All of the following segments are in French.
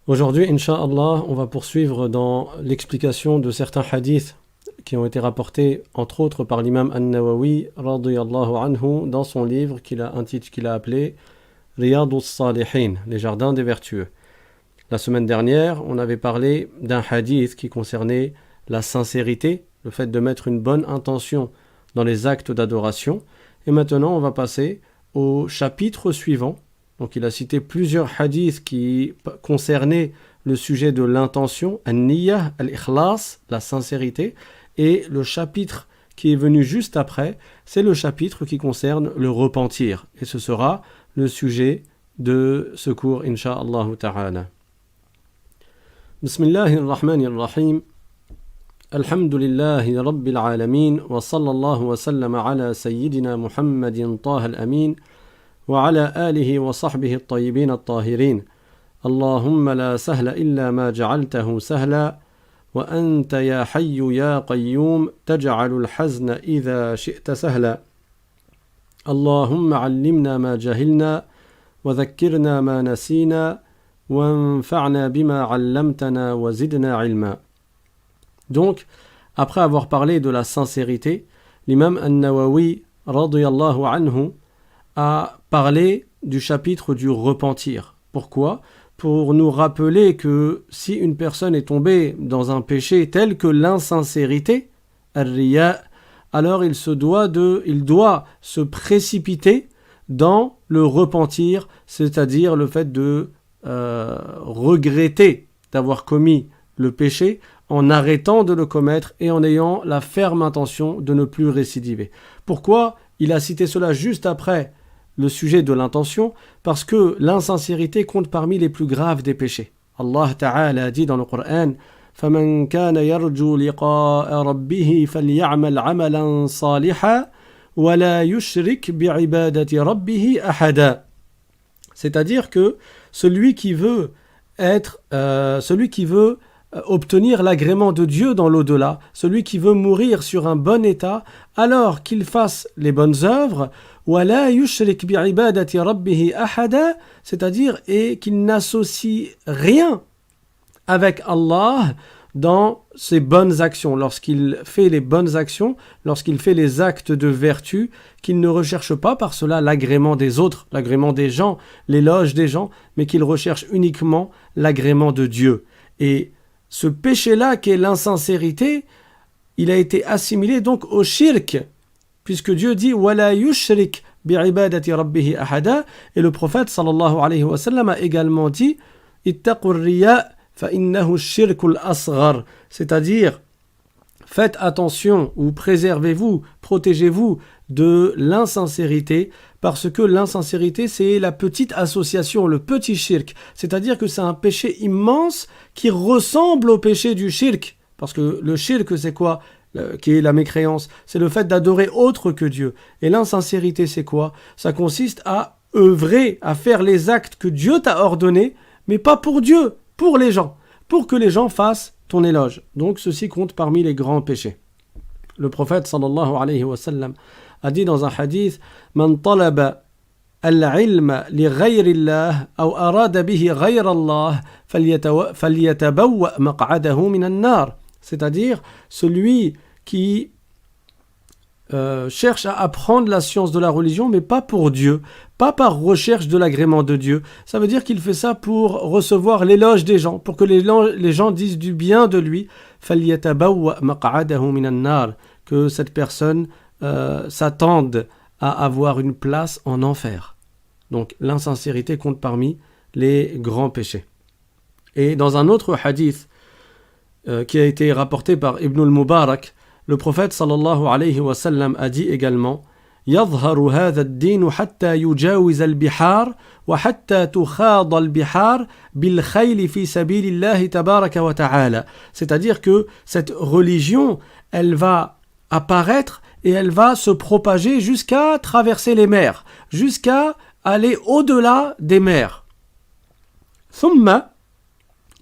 Aujourd'hui, Inch'Allah, on va poursuivre dans l'explication de certains hadiths qui ont été rapportés, entre autres, par l'imam An-Nawawi, radiyallahu anhu, dans son livre qu'il a appelé Riyadus Salihin, les jardins des vertueux. La semaine dernière, on avait parlé d'un hadith qui concernait la sincérité, le fait de mettre une bonne intention dans les actes d'adoration. Et maintenant, on va passer au chapitre suivant. Donc il a cité plusieurs hadiths qui concernaient le sujet de l'intention, an-niyyah, al-ikhlas, la sincérité. Et le chapitre qui est venu juste après, c'est le chapitre qui concerne le repentir. Et ce sera le sujet de ce cours, insha'Allah ta'ala. Bismillahirrahmanirrahim. Alhamdulillahi rabbil alamin. Wa sallallahu wa sallam ala sayyidina Muhammadin taha al-amin. وعلى آله وصحبه الطيبين الطاهرين اللهم لا سهل إلا ما جعلته سهلا وأنت يا حي يا قيوم تجعل الحزن إذا شئت سهلا اللهم علمنا ما جهلنا وذكرنا ما نسينا وانفعنا بما علمتنا وزدنا علما. Donc, après avoir parlé de la sincérité, l'imam An-Nawawi radiyallahu anhu a parlé du chapitre du repentir. Pourquoi ? Pour nous rappeler que si une personne est tombée dans un péché tel que l'insincérité, ar-riya, alors il doit se précipiter dans le repentir, c'est-à-dire le fait de regretter d'avoir commis le péché en arrêtant de le commettre et en ayant la ferme intention de ne plus récidiver. Pourquoi il a cité cela juste après le sujet de l'intention? Parce que l'insincérité compte parmi les plus graves des péchés. Allah Ta'ala a dit dans le Coran فَمَنْ كَانَ يَرْجُو لِقَاءَ رَبِّهِ فَلْيَعْمَلْ عَمَلًا صَالِحًا وَلَا يُشْرِكْ بِعِبَادَةِ رَبِّهِ أَحَدًا. C'est-à-dire que celui qui veut obtenir l'agrément de Dieu dans l'au-delà, celui qui veut mourir sur un bon état, alors qu'il fasse les bonnes œuvres, وَلَا يُشْرِكْ بِعِبَادَةِ رَبِّهِ أَحَدًا, c'est-à-dire et qu'il n'associe rien avec Allah dans ses bonnes actions, lorsqu'il fait les bonnes actions, lorsqu'il fait les actes de vertu, qu'il ne recherche pas par cela l'agrément des autres, l'agrément des gens, l'éloge des gens, mais qu'il recherche uniquement l'agrément de Dieu. Et ce péché-là qui est l'insincérité, il a été assimilé donc au shirk, puisque Dieu dit wala yushrik bi'ibadati rabbih ahada, et le prophète sallallahu alayhi wa sallam a également dit ittaqur riya fa innahu shirkul asghar, c'est-à-dire faites attention ou préservez-vous, protégez-vous de l'insincérité, parce que l'insincérité c'est la petite association, le petit shirk, c'est-à-dire que c'est un péché immense qui ressemble au péché du shirk, parce que le shirk c'est quoi ? Qui est la mécréance, c'est le fait d'adorer autre que Dieu. Et l'insincérité, c'est quoi ? Ça consiste à œuvrer, à faire les actes que Dieu t'a ordonnés, mais pas pour Dieu, pour les gens, pour que les gens fassent ton éloge. Donc ceci compte parmi les grands péchés. Le prophète sallallahu alayhi wa sallam a dit dans un hadith Man talaba al-ilma li ghayri Allah ou arada bihi ghayra Allah falyatabawwa maq'adahu min an-nar. C'est-à-dire celui qui cherche à apprendre la science de la religion, mais pas pour Dieu, pas par recherche de l'agrément de Dieu. Ça veut dire qu'il fait ça pour recevoir l'éloge des gens, pour que les gens disent du bien de lui. فَلْيَتَبَوَّأْ مَقْعَدَهُ مِنَ النَّارِ, que cette personne s'attende à avoir une place en enfer. Donc l'insincérité compte parmi les grands péchés. Et dans un autre hadith qui a été rapporté par Ibn al-Mubarak, le prophète sallallahu alayhi wa sallam a dit également يظهر هذا الدين حتى يجاوز البحار وحتى تخاض البحار بالخيل في سبيل الله تبارك وتعالى. C'est-à-dire que cette religion, elle va apparaître et elle va se propager jusqu'à traverser les mers, jusqu'à aller au-delà des mers. ثم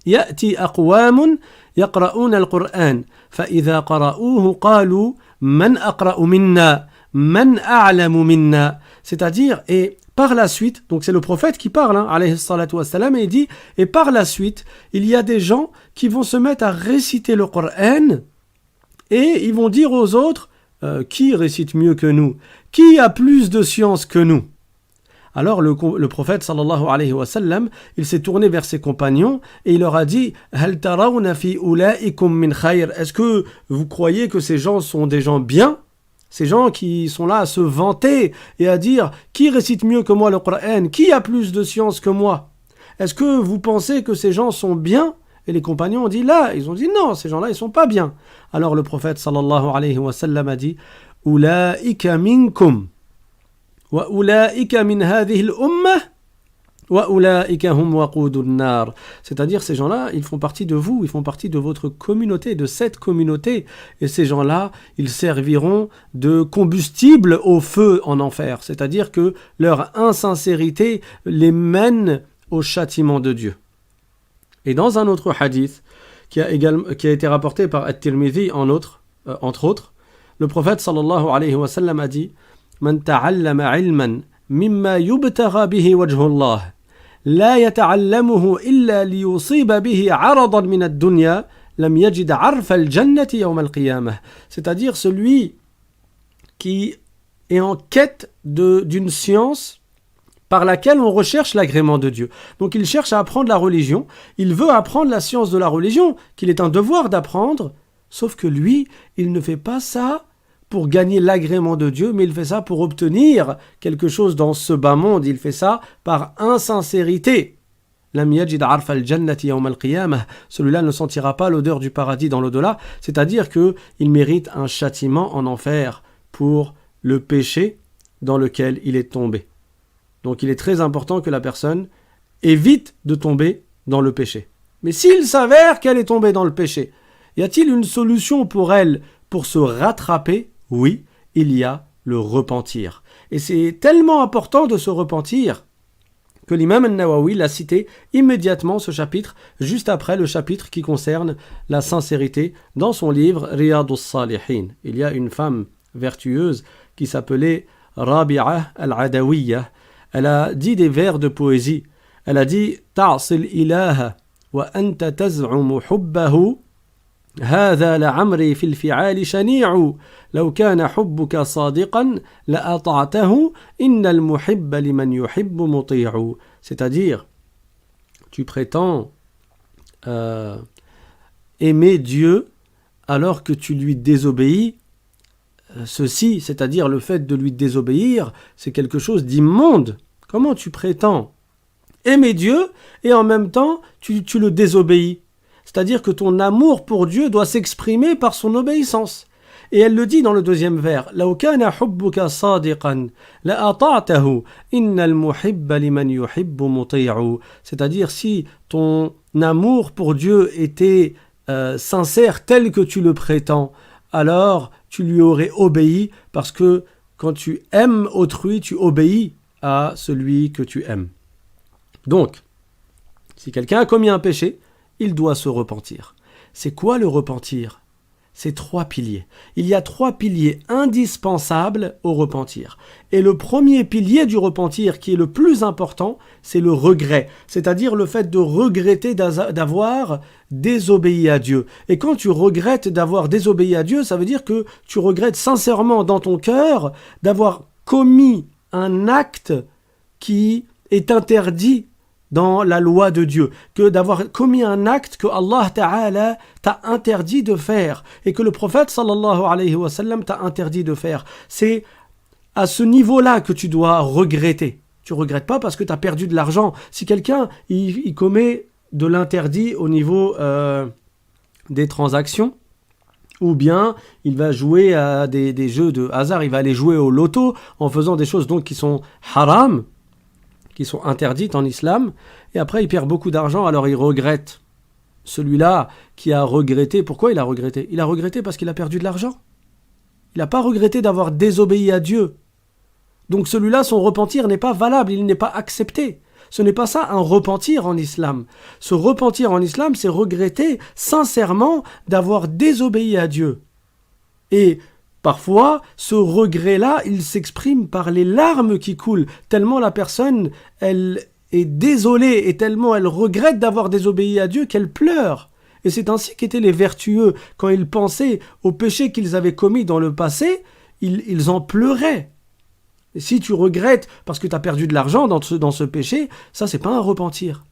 يأتي أقوام يقرؤون القرآن فإذا قرأوه قالوا من أقرأ منا من أعلم منا. C'est-à-dire, et par la suite, donc c'est le prophète qui parle, alayhi salatu wassalam, et il dit, et par la suite, il y a des gens qui vont se mettre à réciter le Coran, et ils vont dire aux autres, qui récite mieux que nous? Qui a plus de science que nous? Alors le prophète sallallahu alayhi wa sallam, il s'est tourné vers ses compagnons et il leur a dit Hal tarawna fi ulaikum min khayr? Est-ce que vous croyez que ces gens sont des gens bien? Ces gens qui sont là à se vanter et à dire qui récite mieux que moi le Coran? Qui a plus de science que moi? Est-ce que vous pensez que ces gens sont bien? Et les compagnons ont dit là, ils ont dit non, ces gens-là ils sont pas bien. Alors le prophète sallallahu alayhi wa sallam a dit Ulaika minkum. C'est-à-dire ces gens-là, ils font partie de vous, ils font partie de votre communauté, de cette communauté. Et ces gens-là, ils serviront de combustible au feu en enfer. C'est-à-dire que leur insincérité les mène au châtiment de Dieu. Et dans un autre hadith, qui a été rapporté par At-Tirmidhi entre autres, le prophète sallallahu alayhi wa sallam a dit من تعلم علما مما يبتغى به وجه الله لا يتعلمه إلا ليصيب به عرضا من الدنيا لم يجد عرف الجنة يوم القيامة. C'est-à-dire celui qui est en quête d'une science par laquelle on recherche l'agrément de Dieu. Donc il cherche à apprendre la religion, il veut apprendre la science de la religion, qu'il est un devoir d'apprendre, sauf que lui, il ne fait pas ça pour gagner l'agrément de Dieu, mais il fait ça pour obtenir quelque chose dans ce bas monde. Il fait ça par insincérité. Celui-là ne sentira pas l'odeur du paradis dans l'au-delà, c'est-à-dire qu'il mérite un châtiment en enfer pour le péché dans lequel il est tombé. Donc il est très important que la personne évite de tomber dans le péché. Mais s'il s'avère qu'elle est tombée dans le péché, y a-t-il une solution pour elle pour se rattraper? Oui, il y a le repentir. Et c'est tellement important de se repentir que l'imam al-Nawawi l'a cité immédiatement ce chapitre, juste après le chapitre qui concerne la sincérité, dans son livre Riyadus Salihin. Il y a une femme vertueuse qui s'appelait Rabi'a al-Adawiyya. Elle a dit des vers de poésie. Elle a dit « Ta'sil ilaha wa anta taz'umu hubbahu هذا لعمري في الفعال شنيع لو كان حبك صادقا لأطعته إن المحب لمن يحب مطيع. C'est-à-dire, tu prétends aimer Dieu alors que tu lui désobéis. Ceci, c'est-à-dire le fait de lui désobéir, c'est quelque chose d'immonde. Comment tu prétends aimer Dieu et en même temps tu le désobéis? C'est-à-dire que ton amour pour Dieu doit s'exprimer par son obéissance. Et elle le dit dans le deuxième vers. لو كان حبك صادقا لأطعته إن المحب لمن يحب مطيع. C'est-à-dire si ton amour pour Dieu était sincère tel que tu le prétends, alors tu lui aurais obéi, parce que quand tu aimes autrui, tu obéis à celui que tu aimes. Donc, si quelqu'un a commis un péché, il doit se repentir. C'est quoi le repentir? C'est 3 piliers. Il y a 3 piliers indispensables au repentir. Et le premier pilier du repentir, qui est le plus important, c'est le regret. C'est-à-dire le fait de regretter d'avoir désobéi à Dieu. Et quand tu regrettes d'avoir désobéi à Dieu, ça veut dire que tu regrettes sincèrement dans ton cœur d'avoir commis un acte qui est interdit dans la loi de Dieu, que d'avoir commis un acte que Allah Ta'ala t'a interdit de faire et que le prophète sallallahu alayhi wa sallam t'a interdit de faire. C'est à ce niveau-là que tu dois regretter. Tu ne regrettes pas parce que tu as perdu de l'argent. Si quelqu'un il commet de l'interdit au niveau des transactions, ou bien il va jouer à des jeux de hasard, il va aller jouer au loto en faisant des choses donc qui sont haram, qui sont interdites en islam, et après il perd beaucoup d'argent, alors il regrette. Celui-là qui a regretté, pourquoi il a regretté? Il a regretté parce qu'il a perdu de l'argent. Il n'a pas regretté d'avoir désobéi à Dieu. Donc celui-là, son repentir n'est pas valable, il n'est pas accepté. Ce n'est pas ça un repentir en islam. Se repentir en islam, c'est regretter sincèrement d'avoir désobéi à Dieu. Et Parfois, ce regret-là, il s'exprime par les larmes qui coulent, tellement la personne, elle est désolée et tellement elle regrette d'avoir désobéi à Dieu qu'elle pleure. Et c'est ainsi qu'étaient les vertueux. Quand ils pensaient aux péchés qu'ils avaient commis dans le passé, ils en pleuraient. Et si tu regrettes parce que tu as perdu de l'argent dans ce péché, ça c'est pas un repentir.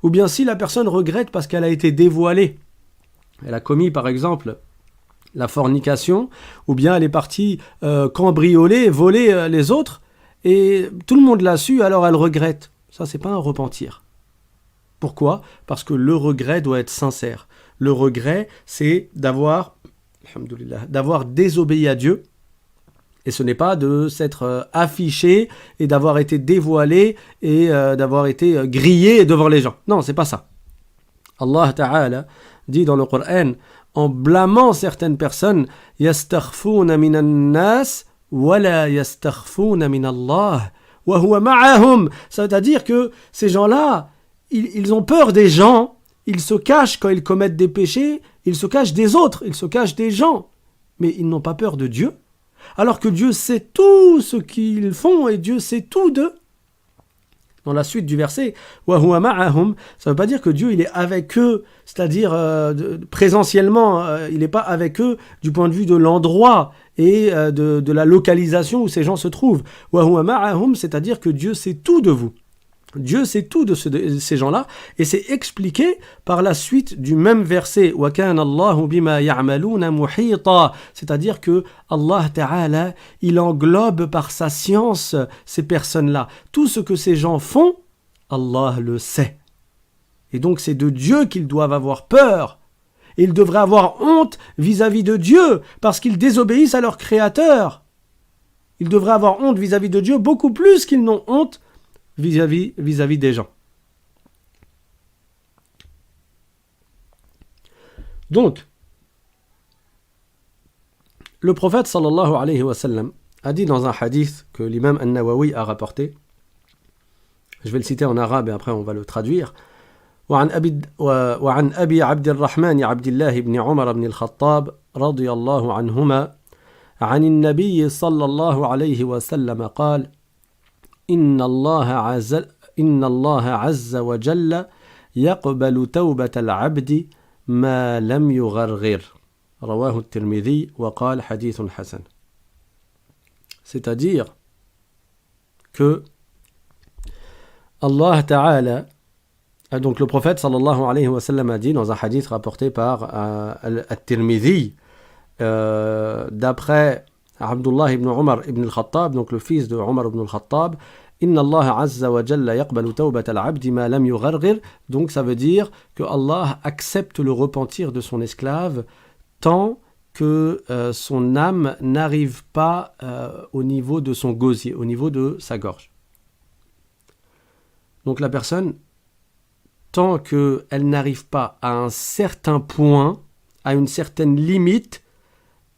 Ou bien si la personne regrette parce qu'elle a été dévoilée, elle a commis par exemple la fornication, ou bien elle est partie cambrioler, voler les autres, et tout le monde l'a su, alors elle regrette. Ça, c'est pas un repentir. Pourquoi ? Parce que le regret doit être sincère. Le regret, c'est d'avoir désobéi à Dieu, et ce n'est pas de s'être affiché et d'avoir été dévoilé et d'avoir été grillé devant les gens. Non, c'est pas ça. Allah Ta'ala dit dans le Coran, en blâmant certaines personnes, yastakhfouna minan nas wala yastakhfouna min Allah wa huwa ma'ahum. Ça veut dire que ces gens-là, ils ont peur des gens, ils se cachent quand ils commettent des péchés, ils se cachent des autres, ils se cachent des gens, mais ils n'ont pas peur de Dieu, alors que Dieu sait tout ce qu'ils font et Dieu sait tout d'eux. Dans la suite du verset, wa huwa ma'ahum, ça ne veut pas dire que Dieu il est avec eux, c'est-à-dire présentiellement, il n'est pas avec eux du point de vue de l'endroit et de la localisation où ces gens se trouvent. Wa huwa ma'ahum, c'est-à-dire que Dieu sait tout de vous. Dieu sait tout de ces gens-là, et c'est expliqué par la suite du même verset. Wa kana Allahu bima ya'maluna muhita, c'est-à-dire que Allah Ta'ala, il englobe par sa science ces personnes-là. Tout ce que ces gens font, Allah le sait. Et donc c'est de Dieu qu'ils doivent avoir peur. Et ils devraient avoir honte vis-à-vis de Dieu, parce qu'ils désobéissent à leur Créateur. Ils devraient avoir honte vis-à-vis de Dieu beaucoup plus qu'ils n'ont honte vis-à-vis des gens. Donc, le prophète sallallahu alayhi wa sallam a dit dans un hadith que l'imam An-Nawawi a rapporté, je vais le citer en arabe et après on va le traduire. وعن أبي عبد الرحمن عبد الله بن عمر بن الخطاب رضي الله عنهما عن النبي صلى الله عليه وسلم قال إن الله عز وجل يقبل توبة العبد ما لم يغرغر رواه الترمذي وقال حديث حسن. C'est-à-dire que Allah Ta'ala, donc le prophète sallallahu alayhi wa sallam a dit dans un hadith rapporté par At-Tirmidhi d'après Abdullah ibn Umar ibn al-Khattab, donc le fils de Umar ibn al-Khattab, Inna Allah azza wa jalla yaqbalu tawbat al-abdi ma lam yugharghir. Donc ça veut dire que Allah accepte le repentir de son esclave tant que son âme n'arrive pas au niveau de son gosier, au niveau de sa gorge. Donc la personne, tant qu'elle n'arrive pas à un certain point, à une certaine limite,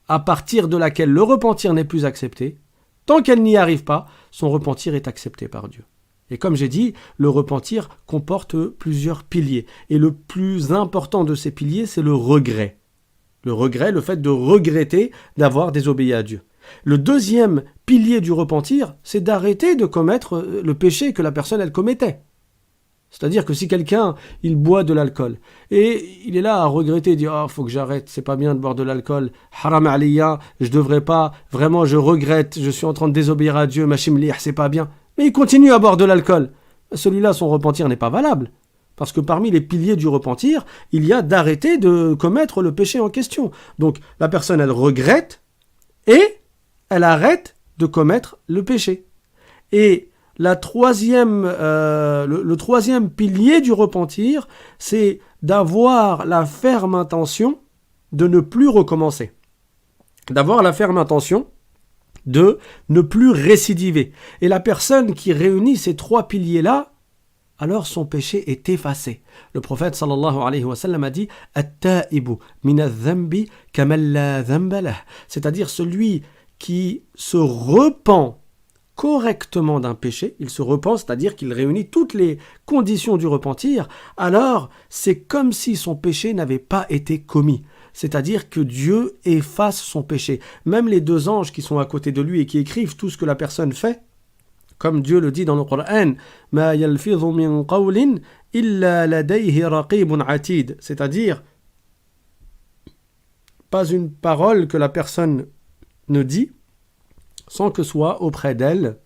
à partir de laquelle le repentir n'est plus accepté, tant qu'elle n'y arrive pas, son repentir est accepté par Dieu. Et comme j'ai dit, le repentir comporte plusieurs piliers. Et le plus important de ces piliers, c'est le regret. Le regret, le fait de regretter d'avoir désobéi à Dieu. Le deuxième pilier du repentir, c'est d'arrêter de commettre le péché que la personne, elle commettait. C'est-à-dire que si quelqu'un, il boit de l'alcool, et il est là à regretter, il dit « Ah, faut que j'arrête, c'est pas bien de boire de l'alcool, haram aliyya, je devrais pas, vraiment je regrette, je suis en train de désobéir à Dieu, machim lih, c'est pas bien. » Mais il continue à boire de l'alcool. Celui-là, son repentir n'est pas valable. Parce que parmi les piliers du repentir, il y a d'arrêter de commettre le péché en question. Donc la personne, elle regrette, et elle arrête de commettre le péché. Et le troisième pilier du repentir, c'est d'avoir la ferme intention de ne plus recommencer. D'avoir la ferme intention de ne plus récidiver. Et la personne qui réunit ces trois piliers-là, alors son péché est effacé. Le prophète sallallahu alayhi wa sallam a dit « At-ta'ibu min adh-dhanbi kaman la dhanba lah » c'est-à-dire celui qui se repent correctement d'un péché, il se repent, c'est-à-dire qu'il réunit toutes les conditions du repentir, alors c'est comme si son péché n'avait pas été commis. C'est-à-dire que Dieu efface son péché. Même les deux anges qui sont à côté de lui et qui écrivent tout ce que la personne fait, comme Dieu le dit dans le Coran, Ma yalfidhu min qawlin illa ladayhi raqibun atid, c'est-à-dire pas une parole que la personne ne dit sans que soit auprès d'elle.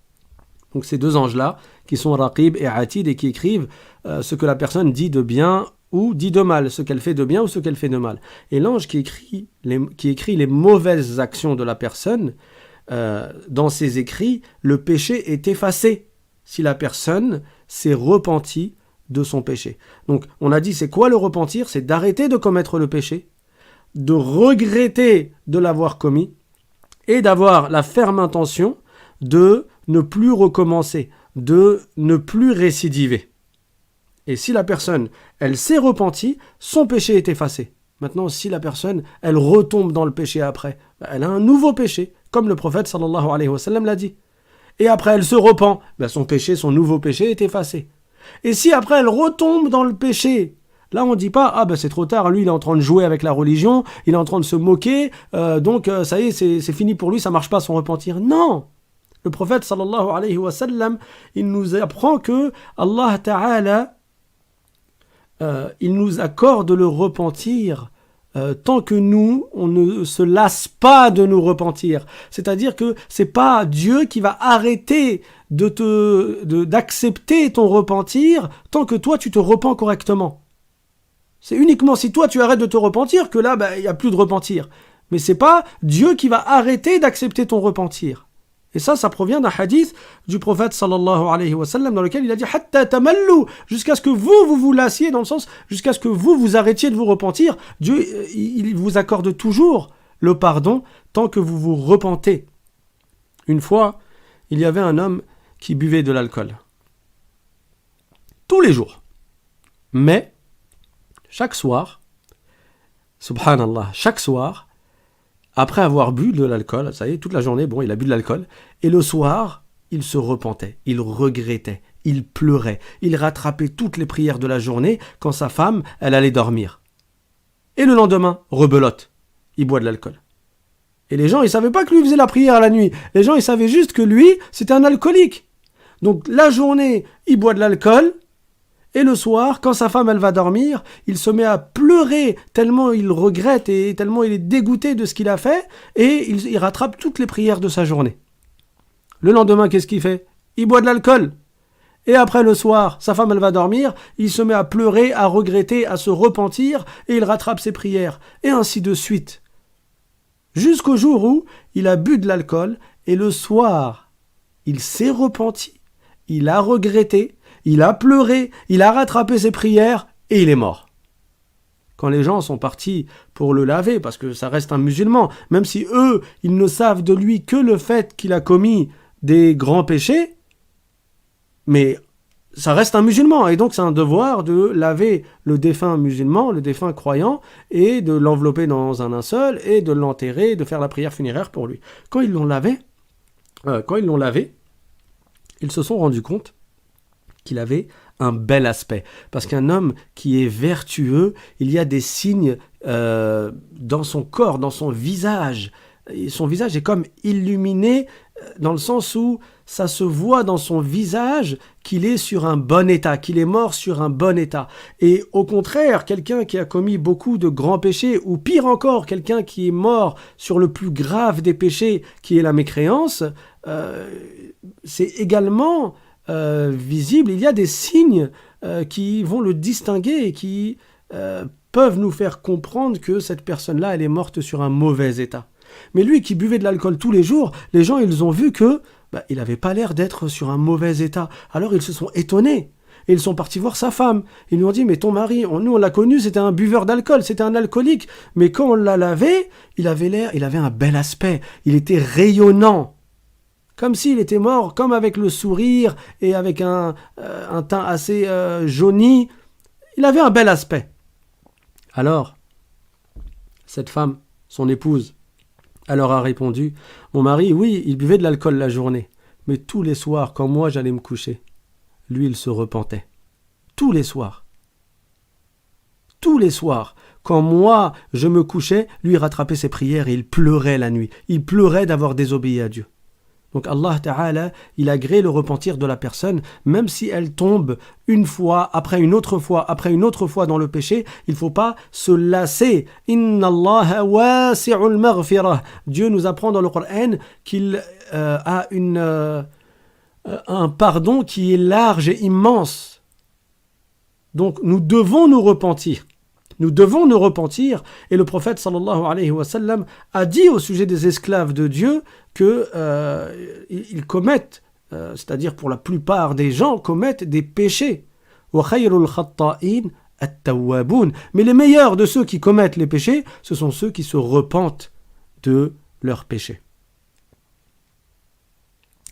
Donc ces deux anges-là, qui sont Raqib et Atid, et qui écrivent ce que la personne dit de bien ou dit de mal, ce qu'elle fait de bien ou ce qu'elle fait de mal. Et l'ange qui écrit les mauvaises actions de la personne, dans ses écrits, le péché est effacé si la personne s'est repentie de son péché. Donc on a dit, c'est quoi le repentir? C'est d'arrêter de commettre le péché, de regretter de l'avoir commis, et d'avoir la ferme intention de ne plus recommencer, de ne plus récidiver. Et si la personne, elle s'est repentie, son péché est effacé. Maintenant, si la personne, elle retombe dans le péché après, elle a un nouveau péché, comme le prophète sallallahu alayhi wa sallam l'a dit. Et après, elle se repent, son péché, son nouveau péché est effacé. Et si après, elle retombe dans le péché, là, on ne dit pas, c'est trop tard, lui, il est en train de jouer avec la religion, il est en train de se moquer, donc ça y est, c'est fini pour lui, ça ne marche pas son repentir. Non! Le prophète, sallallahu alayhi wa sallam, il nous apprend que Allah Ta'ala, il nous accorde le repentir tant que nous, on ne se lasse pas de nous repentir. C'est-à-dire que c'est pas Dieu qui va arrêter d'accepter ton repentir tant que toi, tu te repens correctement. C'est uniquement si toi tu arrêtes de te repentir que là, il n'y a plus de repentir. Mais c'est pas Dieu qui va arrêter d'accepter ton repentir. Et ça provient d'un hadith du prophète sallallahu alayhi wa sallam dans lequel il a dit hatta tamallu, jusqu'à ce que vous lassiez, dans le sens jusqu'à ce que vous arrêtiez de vous repentir. Dieu, il vous accorde toujours le pardon tant que vous vous repentez. Une fois, il y avait un homme qui buvait de l'alcool tous les jours. Mais chaque soir, subhanallah, chaque soir, après avoir bu de l'alcool, ça y est, toute la journée, il a bu de l'alcool, et le soir, il se repentait, il regrettait, il pleurait, il rattrapait toutes les prières de la journée quand sa femme, elle allait dormir. Et le lendemain, rebelote, il boit de l'alcool. Et les gens, ils savaient pas que lui faisait la prière à la nuit. Les gens, ils savaient juste que lui, c'était un alcoolique. Donc la journée, il boit de l'alcool, et le soir, quand sa femme elle va dormir, il se met à pleurer tellement il regrette et tellement il est dégoûté de ce qu'il a fait, et il rattrape toutes les prières de sa journée. Le lendemain, qu'est-ce qu'il fait? Il boit de l'alcool. Et après le soir, sa femme elle va dormir, il se met à pleurer, à regretter, à se repentir, et il rattrape ses prières. Et ainsi de suite. Jusqu'au jour où il a bu de l'alcool, et le soir, il s'est repenti, il a regretté, il a pleuré, il a rattrapé ses prières et il est mort. Quand les gens sont partis pour le laver, parce que ça reste un musulman, même si eux, ils ne savent de lui que le fait qu'il a commis des grands péchés, mais ça reste un musulman, et donc c'est un devoir de laver le défunt musulman, le défunt croyant, et de l'envelopper dans un linceul, et de l'enterrer, de faire la prière funéraire pour lui. Quand ils l'ont lavé, ils se sont rendus compte qu'il avait un bel aspect. Parce qu'un homme qui est vertueux, il y a des signes dans son corps, dans son visage. Et son visage est comme illuminé dans le sens où ça se voit dans son visage qu'il est sur un bon état, qu'il est mort sur un bon état. Et au contraire, quelqu'un qui a commis beaucoup de grands péchés, ou pire encore, quelqu'un qui est mort sur le plus grave des péchés, qui est la mécréance, c'est également visible. Il y a des signes qui vont le distinguer et qui peuvent nous faire comprendre que cette personne-là, elle est morte sur un mauvais état. Mais lui qui buvait de l'alcool tous les jours, les gens, ils ont vu que il n'avait pas l'air d'être sur un mauvais état. Alors ils se sont étonnés. Et ils sont partis voir sa femme. Ils lui ont dit, mais ton mari, nous on l'a connu, c'était un buveur d'alcool, c'était un alcoolique. Mais quand on l'a lavé, il avait un bel aspect. Il était rayonnant. Comme s'il était mort, comme avec le sourire et avec un teint assez jauni. Il avait un bel aspect. Alors, cette femme, son épouse, elle leur a répondu, mon mari, oui, il buvait de l'alcool la journée, Mais tous les soirs, quand moi j'allais me coucher, lui il se repentait. Tous les soirs. Tous les soirs. Quand moi je me couchais, lui rattrapait ses prières et il pleurait la nuit. Il pleurait d'avoir désobéi à Dieu. Donc Allah Ta'ala, il agrée le repentir de la personne, même si elle tombe une fois, après une autre fois dans le péché, il ne faut pas se lasser. Inna Allah wasi'ul maghfirah. Dieu nous apprend dans le Coran qu'il a un pardon qui est large et immense. Donc nous devons nous repentir. Nous devons nous repentir, et le prophète sallallahu alayhi wa sallam a dit au sujet des esclaves de Dieu qu'ils commettent, c'est-à-dire pour la plupart des gens, commettent des péchés. Mais les meilleurs de ceux qui commettent les péchés, ce sont ceux qui se repentent de leurs péchés.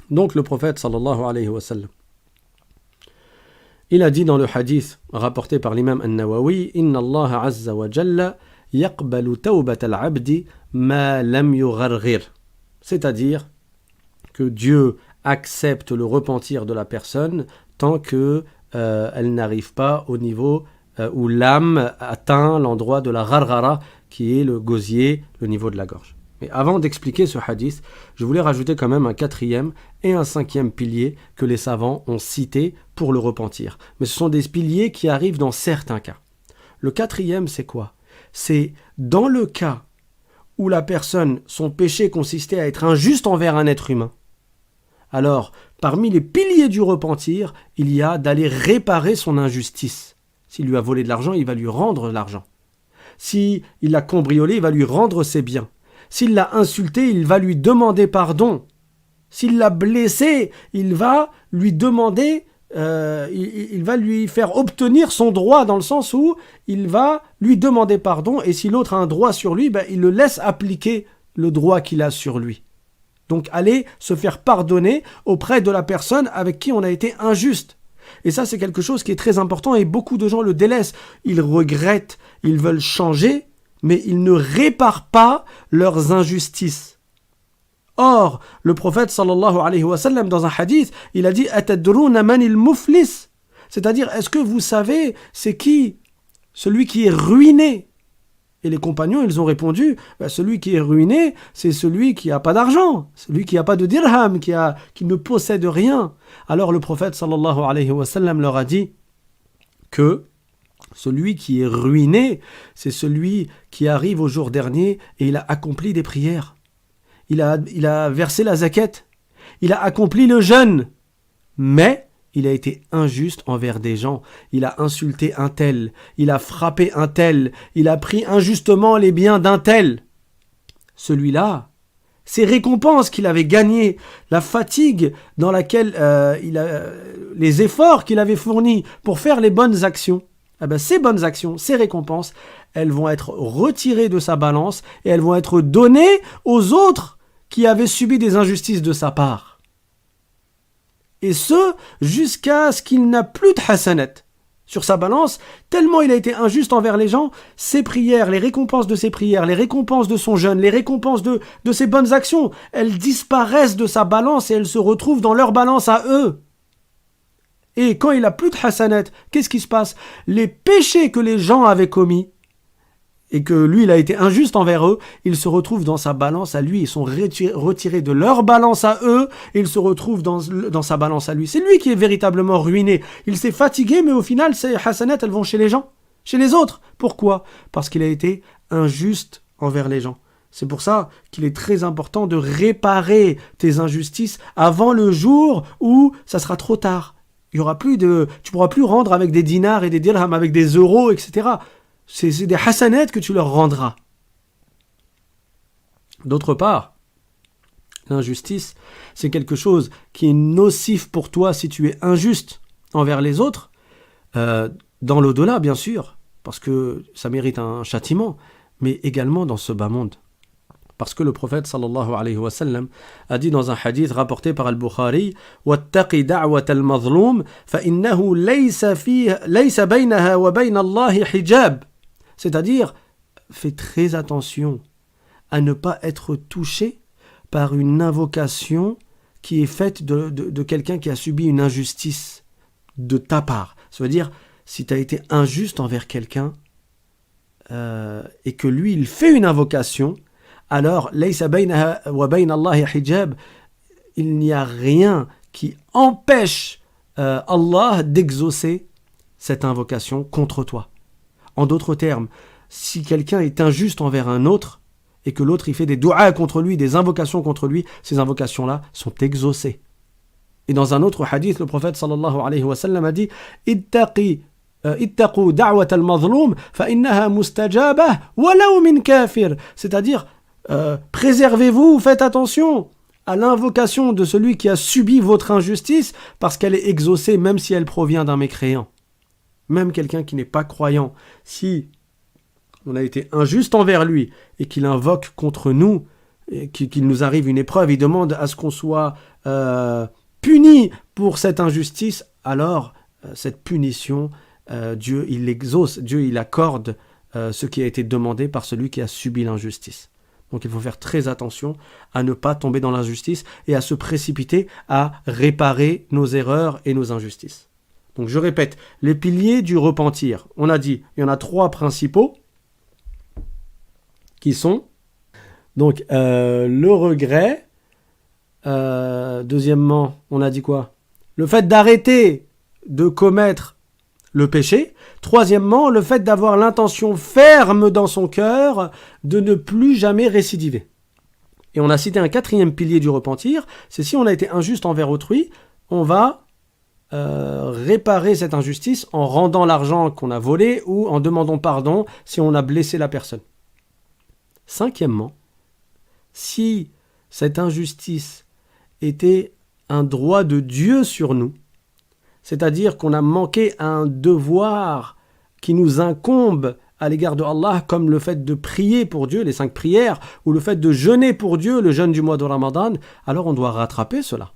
Donc le prophète sallallahu alayhi wa sallam, il a dit dans le hadith rapporté par l'imam An-Nawawi, Inna Allah azza wa jalla yaqbalu tawbat al-abdi ma lam yugharghir. C'est-à-dire que Dieu accepte le repentir de la personne tant que elle n'arrive pas au niveau où l'âme atteint l'endroit de la gharghara, qui est le gosier, le niveau de la gorge. Mais avant d'expliquer ce hadith, je voulais rajouter quand même un 4e et un 5e pilier que les savants ont cités pour le repentir. Mais ce sont des piliers qui arrivent dans certains cas. Le 4e, c'est quoi? C'est dans le cas où la personne, son péché consistait à être injuste envers un être humain. Alors, parmi les piliers du repentir, il y a d'aller réparer son injustice. S'il lui a volé de l'argent, il va lui rendre l'argent. S'il l'a cambriolé, il va lui rendre ses biens. S'il l'a insulté, il va lui demander pardon. S'il l'a blessé, il va lui demander, il va lui faire obtenir son droit, dans le sens où il va lui demander pardon, et si l'autre a un droit sur lui, il le laisse appliquer le droit qu'il a sur lui. Donc aller se faire pardonner auprès de la personne avec qui on a été injuste. Et ça, c'est quelque chose qui est très important, et beaucoup de gens le délaissent. Ils regrettent, ils veulent changer, mais ils ne réparent pas leurs injustices. Or, le prophète sallallahu alayhi wa sallam, dans un hadith, il a dit « Atadruna manil muflis » c'est-à-dire, est-ce que vous savez, c'est qui? Celui qui est ruiné. Et les compagnons, ils ont répondu, celui qui est ruiné, c'est celui qui n'a pas d'argent, celui qui n'a pas de dirham, qui ne possède rien. Alors le prophète sallallahu alayhi wa sallam leur a dit que celui qui est ruiné, c'est celui qui arrive au jour dernier et il a accompli des prières. Il a versé la zakat, il a accompli le jeûne, mais il a été injuste envers des gens. Il a insulté un tel, il a frappé un tel, il a pris injustement les biens d'un tel. Celui-là, ses récompenses qu'il avait gagnées, la fatigue dans laquelle les efforts qu'il avait fournis pour faire les bonnes actions, ces bonnes actions, ces récompenses, elles vont être retirées de sa balance et elles vont être données aux autres qui avaient subi des injustices de sa part. Et ce, jusqu'à ce qu'il n'a plus de hasanat sur sa balance, tellement il a été injuste envers les gens, ses prières, les récompenses de ses prières, les récompenses de son jeûne, les récompenses de ses bonnes actions, elles disparaissent de sa balance et elles se retrouvent dans leur balance à eux. Et quand il a plus de hasanat, qu'est-ce qui se passe? Les péchés que les gens avaient commis, et que lui, il a été injuste envers eux, ils se retrouvent dans sa balance à lui, ils sont retirés de leur balance à eux, et ils se retrouvent dans sa balance à lui. C'est lui qui est véritablement ruiné. Il s'est fatigué, mais au final, ces hasanat, elles vont chez les gens, chez les autres. Pourquoi? Parce qu'il a été injuste envers les gens. C'est pour ça qu'il est très important de réparer tes injustices avant le jour où ça sera trop tard. Tu pourras plus rendre avec des dinars et des dirhams, avec des euros, etc. C'est des hasanats que tu leur rendras. D'autre part, l'injustice, c'est quelque chose qui est nocif pour toi si tu es injuste envers les autres, dans l'au-delà bien sûr, parce que ça mérite un châtiment, mais également dans ce bas monde. Parce que le prophète sallallahu alayhi wa sallam a dit dans un hadith rapporté par Al-Bukhari وَاتَّقِ دَعْوَةَ الْمَظْلُومِ فَإِنَّهُ لَيْسَ بَيْنَهَا وَبَيْنَ اللَّهِ حِجَابٌ. C'est-à-dire, fais très attention à ne pas être touché par une invocation qui est faite de quelqu'un qui a subi une injustice de ta part. Ça veut dire, si tu as été injuste envers quelqu'un et que lui, il fait une invocation, alors, laysa baynaha wa bayna Allahi hijab, il n'y a rien qui empêche Allah d'exaucer cette invocation contre toi. En d'autres termes, si quelqu'un est injuste envers un autre et que l'autre il fait des du'a contre lui, des invocations contre lui, ces invocations-là sont exaucées. Et dans un autre hadith, le prophète sallallahu alayhi wa sallam a dit ittaqu da'wat al-mazlum fa innaha mustajabah walau min kafir. C'est-à-dire, préservez-vous, faites attention à l'invocation de celui qui a subi votre injustice parce qu'elle est exaucée même si elle provient d'un mécréant. Même quelqu'un qui n'est pas croyant, si on a été injuste envers lui et qu'il invoque contre nous, et qu'il nous arrive une épreuve, il demande à ce qu'on soit puni pour cette injustice, alors cette punition, Dieu il l'exauce, Dieu il accorde ce qui a été demandé par celui qui a subi l'injustice. Donc il faut faire très attention à ne pas tomber dans l'injustice et à se précipiter à réparer nos erreurs et nos injustices. Donc je répète, les piliers du repentir. On a dit, il y en a 3 principaux qui sont donc le regret. Deuxièmement, on a dit quoi ? Le fait d'arrêter de commettre le péché. Troisièmement, le fait d'avoir l'intention ferme dans son cœur de ne plus jamais récidiver. Et on a cité un 4e pilier du repentir, c'est si on a été injuste envers autrui, on va réparer cette injustice en rendant l'argent qu'on a volé ou en demandant pardon si on a blessé la personne. 5èmement, si cette injustice était un droit de Dieu sur nous, c'est-à-dire qu'on a manqué à un devoir qui nous incombe à l'égard de Allah, comme le fait de prier pour Dieu, les 5 prières, ou le fait de jeûner pour Dieu, le jeûne du mois de Ramadan, alors on doit rattraper cela.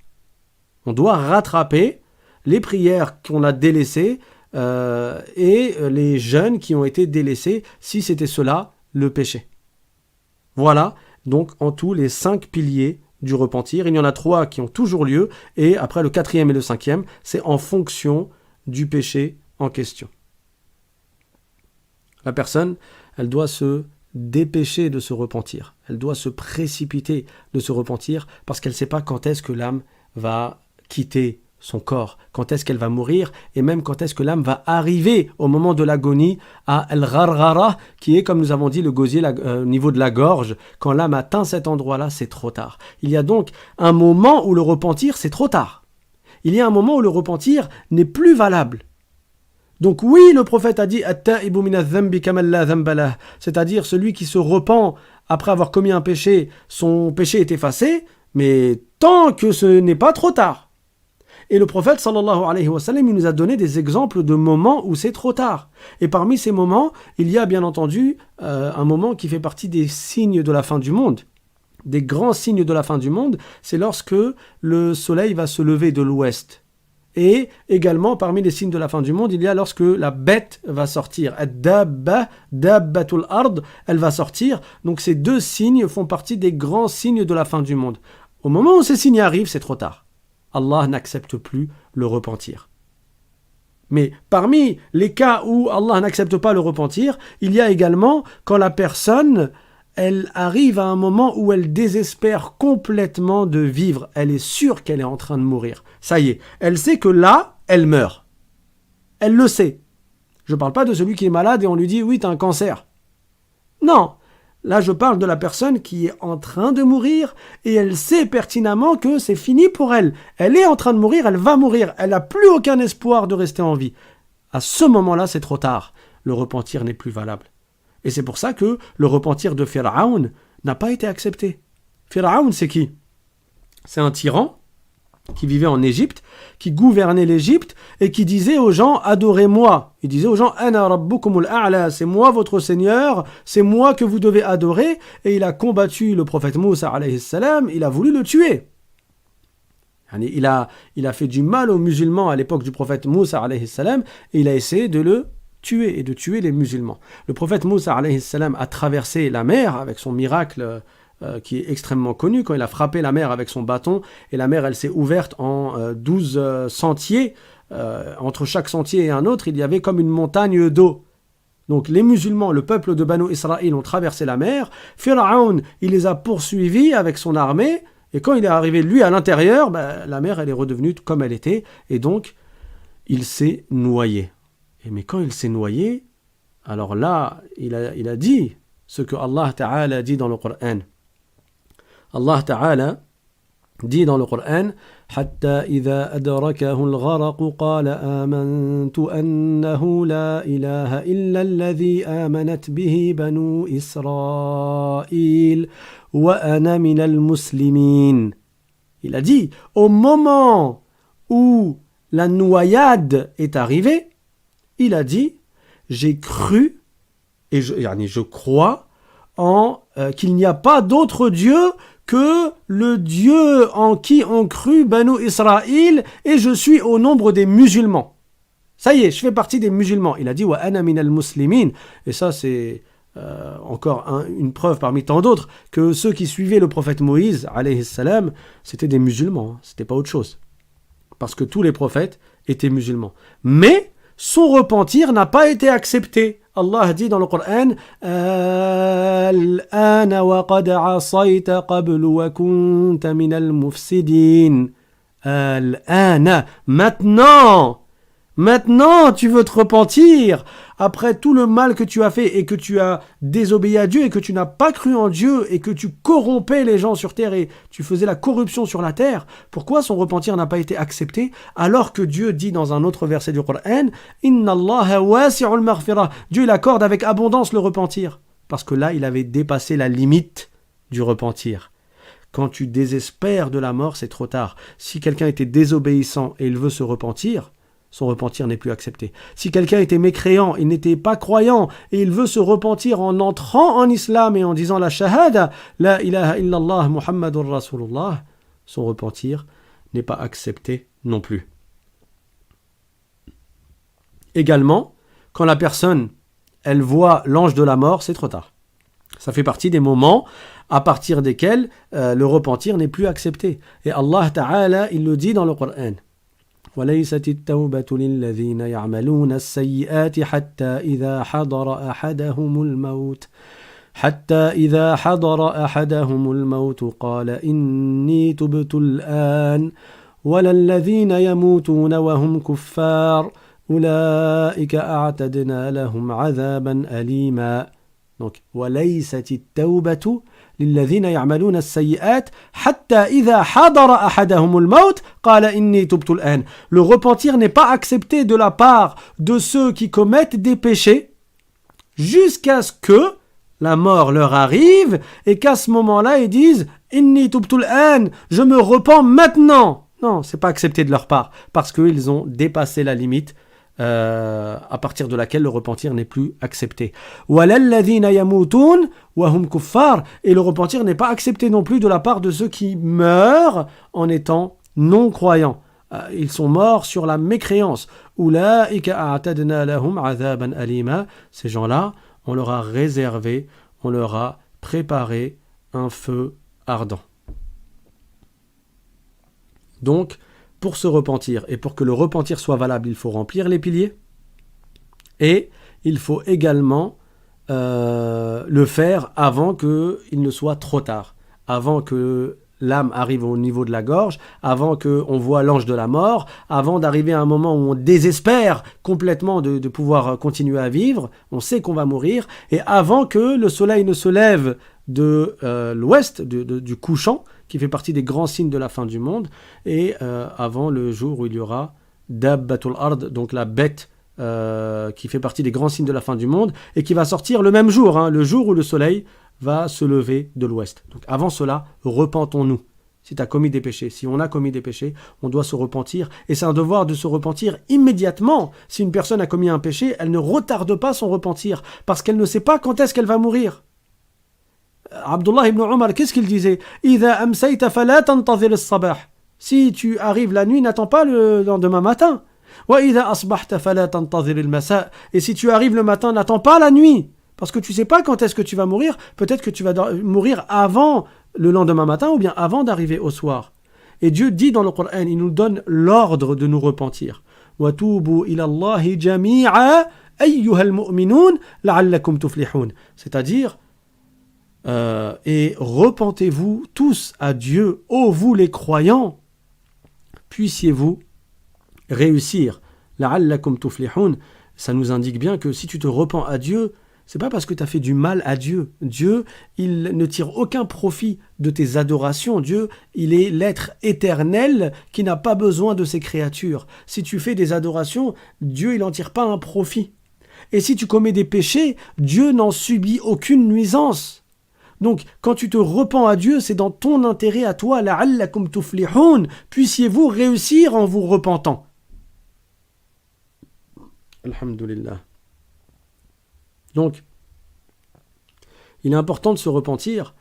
On doit rattraper les prières qu'on a délaissées et les jeûnes qui ont été délaissés, si c'était cela le péché. Voilà donc en tout les 5 piliers du repentir. Il y en a 3 qui ont toujours lieu, et après le 4e et le 5e, c'est en fonction du péché en question. La personne, elle doit se dépêcher de se repentir. Elle doit se précipiter de se repentir parce qu'elle ne sait pas quand est-ce que l'âme va quitter son corps, quand est-ce qu'elle va mourir, et même quand est-ce que l'âme va arriver au moment de l'agonie à al-gharghara, qui est, comme nous avons dit, le gosier au niveau de la gorge. Quand l'âme atteint cet endroit-là, c'est trop tard. Il y a donc un moment où le repentir, c'est trop tard. Il y a un moment où le repentir n'est plus valable. Donc oui, le prophète a dit at-ta'ibu min adh-dhanbi kaman la dhanba lah, c'est-à-dire celui qui se repent après avoir commis un péché, son péché est effacé, mais tant que ce n'est pas trop tard. Et le prophète sallallahu alayhi wa sallam, il nous a donné des exemples de moments où c'est trop tard. Et parmi ces moments, il y a bien entendu un moment qui fait partie des signes de la fin du monde. Des grands signes de la fin du monde, c'est lorsque le soleil va se lever de l'ouest. Et également, parmi les signes de la fin du monde, il y a lorsque la bête va sortir. Ad-dabba, dabbatul ard, elle va sortir. Donc ces 2 signes font partie des grands signes de la fin du monde. Au moment où ces signes arrivent, c'est trop tard. Allah n'accepte plus le repentir. Mais parmi les cas où Allah n'accepte pas le repentir, il y a également quand la personne, elle arrive à un moment où elle désespère complètement de vivre. Elle est sûre qu'elle est en train de mourir. Ça y est, elle sait que là, elle meurt. Elle le sait. Je ne parle pas de celui qui est malade et on lui dit « oui, tu as un cancer ». Non. Là, je parle de la personne qui est en train de mourir et elle sait pertinemment que c'est fini pour elle. Elle est en train de mourir, elle va mourir. Elle n'a plus aucun espoir de rester en vie. À ce moment-là, c'est trop tard. Le repentir n'est plus valable. Et c'est pour ça que le repentir de Pharaon n'a pas été accepté. Pharaon, c'est qui ? C'est un tyran qui vivait en Égypte, qui gouvernait l'Égypte et qui disait aux gens « adorez-moi ». Il disait aux gens « ana rabbukumul a'la », c'est moi votre Seigneur, c'est moi que vous devez adorer. Et il a combattu le prophète Moussa alayhi salam, il a voulu le tuer. Il a fait du mal aux musulmans à l'époque du prophète Moussa alayhi salam et il a essayé de le tuer et de tuer les musulmans. Le prophète Moussa alayhi salam a traversé la mer avec son miracle qui est extrêmement connu, quand il a frappé la mer avec son bâton, et la mer, elle s'est ouverte en 12 sentiers. Entre chaque sentier et un autre, il y avait comme une montagne d'eau. Donc les musulmans, le peuple de Banu Israël ont traversé la mer. Pharaon, il les a poursuivis avec son armée. Et quand il est arrivé, lui, à l'intérieur, la mer, elle est redevenue comme elle était. Et donc, il s'est noyé. Mais quand il s'est noyé, alors là, il a dit ce que Allah Ta'ala dit dans le Coran. Allah Ta'ala dit dans le Coran, حتى إذا أدركه الغرق قال آمنت أنه لا إله إلا الذي آمنت به بنو إسرائيل وأنا من المسلمين. Il a dit, au moment où la noyade est arrivée, il a dit, j'ai cru et je crois en qu'il n'y a pas d'autre Dieu que le Dieu en qui ont cru Banu Israël, et je suis au nombre des musulmans. Ça y est, je fais partie des musulmans. Il a dit wa ana minal muslimin, et ça c'est encore une preuve parmi tant d'autres que ceux qui suivaient le prophète Moïse alayhi salam, c'était des musulmans, c'était pas autre chose. Parce que tous les prophètes étaient musulmans. Mais son repentir n'a pas été accepté. Allah dit dans le Coran, Al-ana wa qad asayta qablu wa kunta minal mufsidin. Al-ana, maintenant tu veux te repentir après tout le mal que tu as fait et que tu as désobéi à Dieu et que tu n'as pas cru en Dieu et que tu corrompais les gens sur terre et tu faisais la corruption sur la terre. Pourquoi son repentir n'a pas été accepté alors que Dieu dit dans un autre verset du Coran, Inna Allaha wasi'ul maghfirah. Dieu il accorde avec abondance le repentir. Parce que là il avait dépassé la limite du repentir. Quand tu désespères de la mort, c'est trop tard. Si quelqu'un était désobéissant et il veut se repentir, son repentir n'est plus accepté. Si quelqu'un était mécréant, il n'était pas croyant, et il veut se repentir en entrant en islam et en disant la shahada, la ilaha illallah Muhammadur Rasulullah, son repentir n'est pas accepté non plus. Également, quand la personne, elle voit l'ange de la mort, c'est trop tard. Ça fait partie des moments à partir desquels le repentir n'est plus accepté. Et Allah Ta'ala, il le dit dans le Coran. وليست التوبة للذين يعملون السيئات حتى إذا حضر أحدهم الموت قال إني تبت الآن ولا الذين يموتون وهم كفار أولئك أعتدنا لهم عذابا أليما. Donc, وليست التوبة للذين يعملون السيئات حتى إذا حضر أحدهم الموت قال إني تبت الآن. Le repentir n'est pas accepté de la part de ceux qui commettent des péchés jusqu'à ce que la mort leur arrive et qu'à ce moment-là ils disent إني تبت الآن, je me repens maintenant. Non, c'est pas accepté de leur part parce qu'ils ont dépassé la limite à partir de laquelle le repentir n'est plus accepté. Et le repentir n'est pas accepté non plus de la part de ceux qui meurent en étant non-croyants. Ils sont morts sur la mécréance. Ces gens-là, on leur a réservé, on leur a préparé un feu ardent. Donc, pour se repentir et pour que le repentir soit valable, il faut remplir les piliers et il faut également le faire avant qu'il ne soit trop tard, avant que l'âme arrive au niveau de la gorge, avant qu'on voit l'ange de la mort, avant d'arriver à un moment où on désespère complètement de pouvoir continuer à vivre, on sait qu'on va mourir, et avant que le soleil ne se lève de l'ouest, du couchant, qui fait partie des grands signes de la fin du monde, et avant le jour où il y aura Dabbatul Ard, donc la bête qui fait partie des grands signes de la fin du monde, et qui va sortir le même jour, le jour où le soleil va se lever de l'ouest. Donc avant cela, repentons-nous. Si tu as commis des péchés, si on a commis des péchés, on doit se repentir, et c'est un devoir de se repentir immédiatement. Si une personne a commis un péché, elle ne retarde pas son repentir, parce qu'elle ne sait pas quand est-ce qu'elle va mourir. Abdullah ibn Omar, qu'est-ce qu'il disait? Si tu arrives la nuit, n'attends pas le lendemain matin. Et si tu arrives le matin, n'attends pas la nuit. Parce que tu ne sais pas quand est-ce que tu vas mourir. Peut-être que tu vas mourir avant le lendemain matin ou bien avant d'arriver au soir. Et Dieu dit dans le Coran, il nous donne l'ordre de nous repentir. وَتُوبُوا إِلَى اللَّهِ جَمِيعًا أَيُّهَا الْمُؤْمِنُونَ لَعَلَّكُمْ تُفْلِحُونَ. C'est-à-dire, et repentez-vous tous à Dieu, ô vous les croyants, puissiez-vous réussir. لَعَلَّكُمْ تُفْلِحُونَ. Ça nous indique bien que si tu te repens à Dieu, c'est pas parce que tu as fait du mal à Dieu. Dieu, il ne tire aucun profit de tes adorations. Dieu, il est l'être éternel qui n'a pas besoin de ses créatures. Si tu fais des adorations, Dieu, il n'en tire pas un profit. Et si tu commets des péchés, Dieu n'en subit aucune nuisance. Donc, quand tu te repens à Dieu, c'est dans ton intérêt à toi. لَعَلَّكُمْ تُفْلِحُونَ. Puissiez-vous réussir en vous repentant. Alhamdulillah. Donc, il est important de se repentir.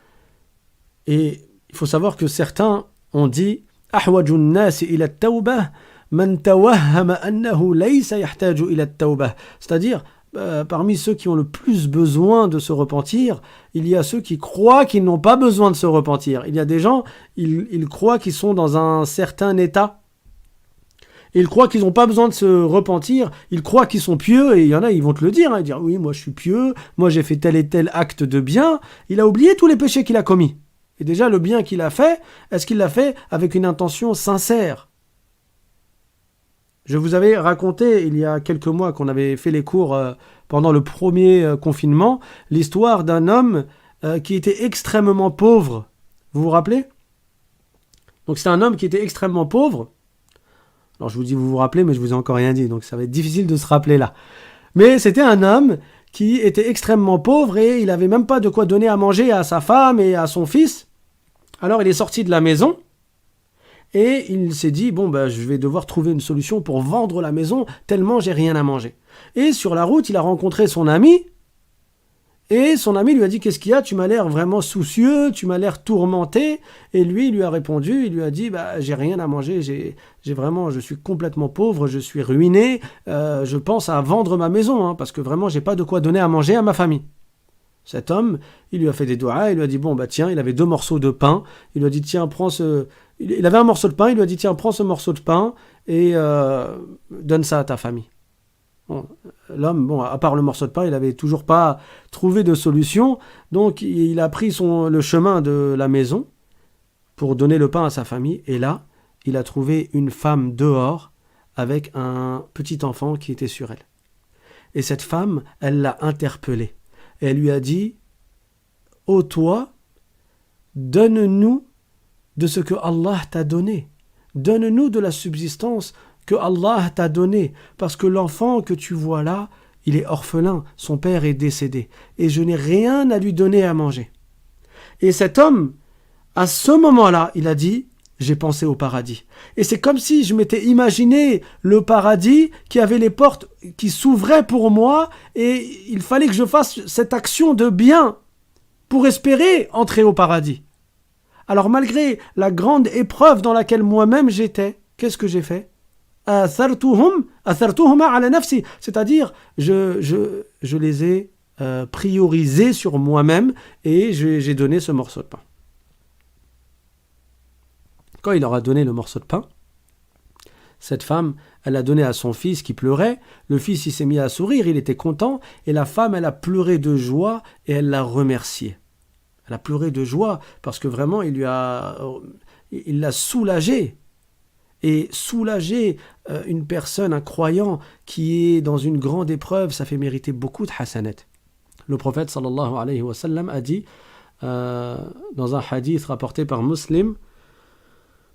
Et il faut savoir que certains ont dit أحوج الناس إلى التوبة من توهم أنه ليس يحتاج إلى التوبة. C'est-à-dire, parmi ceux qui ont le plus besoin de se repentir, il y a ceux qui croient qu'ils n'ont pas besoin de se repentir. Il y a des gens, ils croient qu'ils sont dans un certain état. Ils croient qu'ils n'ont pas besoin de se repentir, ils croient qu'ils sont pieux, et il y en a, ils vont te le dire, dire oui, moi je suis pieux, moi j'ai fait tel et tel acte de bien. Il a oublié tous les péchés qu'il a commis. Et déjà, le bien qu'il a fait, est-ce qu'il l'a fait avec une intention sincère? Je vous avais raconté, il y a quelques mois, qu'on avait fait les cours pendant le premier confinement, l'histoire d'un homme qui était extrêmement pauvre. Vous vous rappelez? Donc c'est un homme qui était extrêmement pauvre. Alors je vous dis, vous vous rappelez, mais je vous ai encore rien dit, donc ça va être difficile de se rappeler là. Mais c'était un homme qui était extrêmement pauvre et il n'avait même pas de quoi donner à manger à sa femme et à son fils. Alors il est sorti de la maison et il s'est dit, bon je vais devoir trouver une solution pour vendre la maison tellement j'ai rien à manger. Et sur la route, il a rencontré son ami. Et son ami lui a dit, qu'est-ce qu'il y a? Tu m'as l'air vraiment soucieux, tu m'as l'air tourmenté. Et lui, il lui a répondu, il lui a dit, j'ai rien à manger, je suis complètement pauvre, je suis ruiné, je pense à vendre ma maison, parce que vraiment, j'ai pas de quoi donner à manger à ma famille. Cet homme, il lui a fait des doigts, il lui a dit, tiens, il avait 2 morceaux de pain, il lui a dit, tiens, prends ce... Il avait un morceau de pain, il lui a dit, tiens, prends ce morceau de pain et donne ça à ta famille. Bon, l'homme, à part le morceau de pain, il n'avait toujours pas trouvé de solution. Donc, il a pris le chemin de la maison pour donner le pain à sa famille. Et là, il a trouvé une femme dehors avec un petit enfant qui était sur elle. Et cette femme, elle l'a interpellé. Et elle lui a dit, « Ô toi, donne-nous de ce que Allah t'a donné. Donne-nous de la subsistance que Allah t'a donné, parce que l'enfant que tu vois là, il est orphelin, son père est décédé, et je n'ai rien à lui donner à manger. » Et cet homme, à ce moment-là, il a dit, j'ai pensé au paradis. Et c'est comme si je m'étais imaginé le paradis qui avait les portes qui s'ouvraient pour moi, et il fallait que je fasse cette action de bien pour espérer entrer au paradis. Alors malgré la grande épreuve dans laquelle moi-même j'étais, qu'est-ce que j'ai fait? C'est-à-dire, je les ai priorisés sur moi-même et j'ai donné ce morceau de pain. Quand il leur a donné le morceau de pain, cette femme, elle a donné à son fils qui pleurait. Le fils, il s'est mis à sourire, il était content. Et la femme, elle a pleuré de joie et elle l'a remercié. Elle a pleuré de joie parce que vraiment, il l'a soulagé. Et soulager une personne, un croyant qui est dans une grande épreuve, ça fait mériter beaucoup de hasanat. Le prophète sallallahu alayhi wa sallam a dit dans un hadith rapporté par Muslim,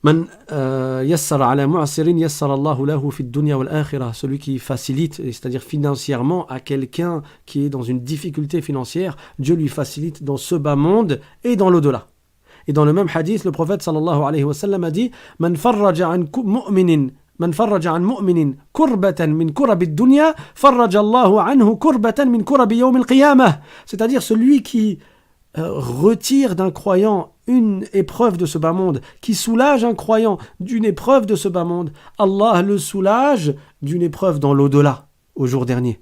Man yassara ala mu'sirin yassara Allahu lahu fi dunya wal akhirah. Celui qui facilite, c'est-à-dire financièrement, à quelqu'un qui est dans une difficulté financière, Dieu lui facilite dans ce bas monde et dans l'au-delà. Et dans le même hadith, le prophète sallallahu alayhi wa sallam a dit Man farraja an mu'minin kurbatan min kurabi dunya farraja Allahu anhu kurbatan min kurabi yawm al-qiyamah. C'est-à-dire celui qui retire d'un croyant une épreuve de ce bas monde, qui soulage un croyant d'une épreuve de ce bas monde, Allah le soulage d'une épreuve dans l'au-delà, au jour dernier.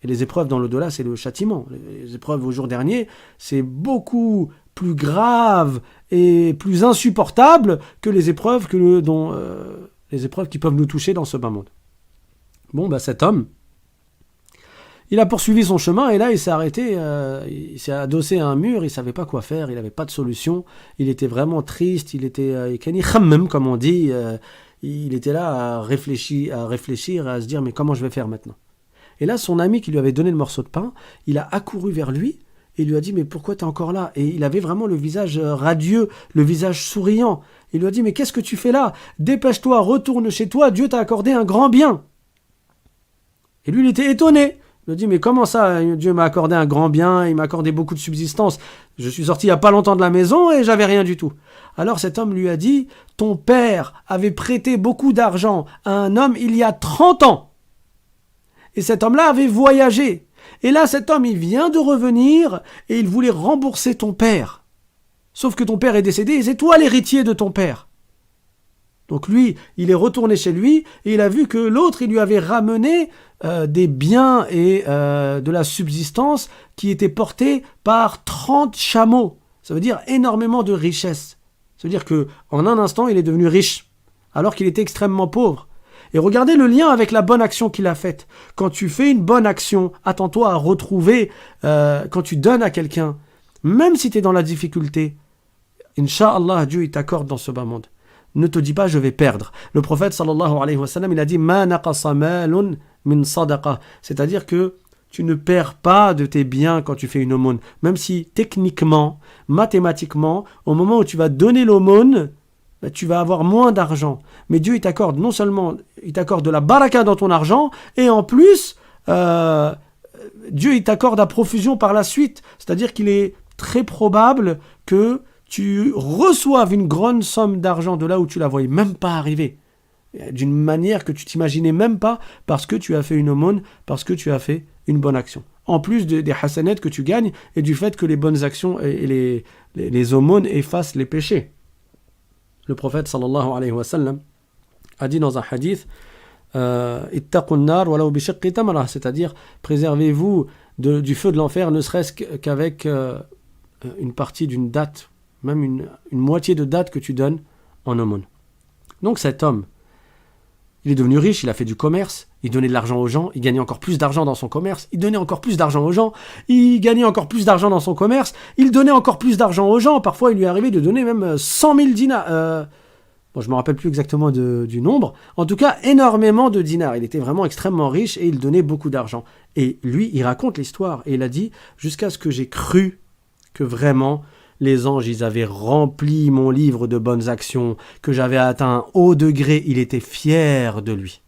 Et les épreuves dans l'au-delà, c'est le châtiment. Les épreuves au jour dernier, c'est beaucoup plus grave et plus insupportable que les épreuves, les épreuves qui peuvent nous toucher dans ce bas monde. Bon, cet homme, il a poursuivi son chemin et là, il s'est arrêté, il s'est adossé à un mur, il ne savait pas quoi faire, il n'avait pas de solution, il était vraiment triste, il était khammam, comme on dit, il était là à réfléchir, à se dire, mais comment je vais faire maintenant? Et là, son ami qui lui avait donné le morceau de pain, il a accouru vers lui et il lui a dit, mais pourquoi tu es encore là? Et il avait vraiment le visage radieux, le visage souriant. Il lui a dit, mais qu'est-ce que tu fais là? Dépêche-toi, retourne chez toi, Dieu t'a accordé un grand bien. Et lui, il était étonné. Il lui a dit, mais comment ça, Dieu m'a accordé un grand bien, il m'a accordé beaucoup de subsistance. Je suis sorti il n'y a pas longtemps de la maison et j'avais rien du tout. Alors cet homme lui a dit, ton père avait prêté beaucoup d'argent à un homme il y a 30 ans. Et cet homme-là avait voyagé. Et là, cet homme, il vient de revenir et il voulait rembourser ton père. Sauf que ton père est décédé et c'est toi l'héritier de ton père. Donc lui, il est retourné chez lui et il a vu que l'autre, il lui avait ramené des biens et de la subsistance qui étaient portés par 30 chameaux. Ça veut dire énormément de richesse. Ça veut dire qu'en un instant, il est devenu riche, alors qu'il était extrêmement pauvre. Et regardez le lien avec la bonne action qu'il a faite. Quand tu fais une bonne action, attends-toi à retrouver, quand tu donnes à quelqu'un, même si tu es dans la difficulté, Inch'Allah, Dieu il t'accorde dans ce bas monde. Ne te dis pas je vais perdre. Le prophète sallallahu alayhi wa sallam, il a dit Ma naqasa malun min sadaqa. C'est-à-dire que tu ne perds pas de tes biens quand tu fais une aumône. Même si techniquement, mathématiquement, au moment où tu vas donner l'aumône, tu vas avoir moins d'argent. Mais Dieu, il t'accorde non seulement, il t'accorde de la baraka dans ton argent, et en plus, Dieu, il t'accorde à profusion par la suite. C'est-à-dire qu'il est très probable que tu reçoives une grande somme d'argent de là où tu la voyais même pas arriver. D'une manière que tu t'imaginais même pas, parce que tu as fait une aumône, parce que tu as fait une bonne action. En plus des hasanats que tu gagnes, et du fait que les bonnes actions et les aumônes effacent les péchés. Le prophète sallallahu alayhi wa sallam a dit dans un hadith Ittaqun nar walau bi shaqqi tamra, c'est-à-dire préservez-vous du feu de l'enfer, ne serait-ce qu'avec une partie d'une date, même une moitié de date que tu donnes en aumône. Donc cet homme, il est devenu riche, il a fait du commerce, il donnait de l'argent aux gens, il gagnait encore plus d'argent dans son commerce, il donnait encore plus d'argent aux gens, il gagnait encore plus d'argent dans son commerce, il donnait encore plus d'argent aux gens, parfois il lui est arrivé de donner même 100 000 dinars. Je ne me rappelle plus exactement du nombre, en tout cas énormément de dinars, il était vraiment extrêmement riche et il donnait beaucoup d'argent. Et lui, il raconte l'histoire et il a dit, jusqu'à ce que j'ai cru que vraiment les anges, ils avaient rempli mon livre de bonnes actions, que j'avais atteint un haut degré. Il était fier de lui.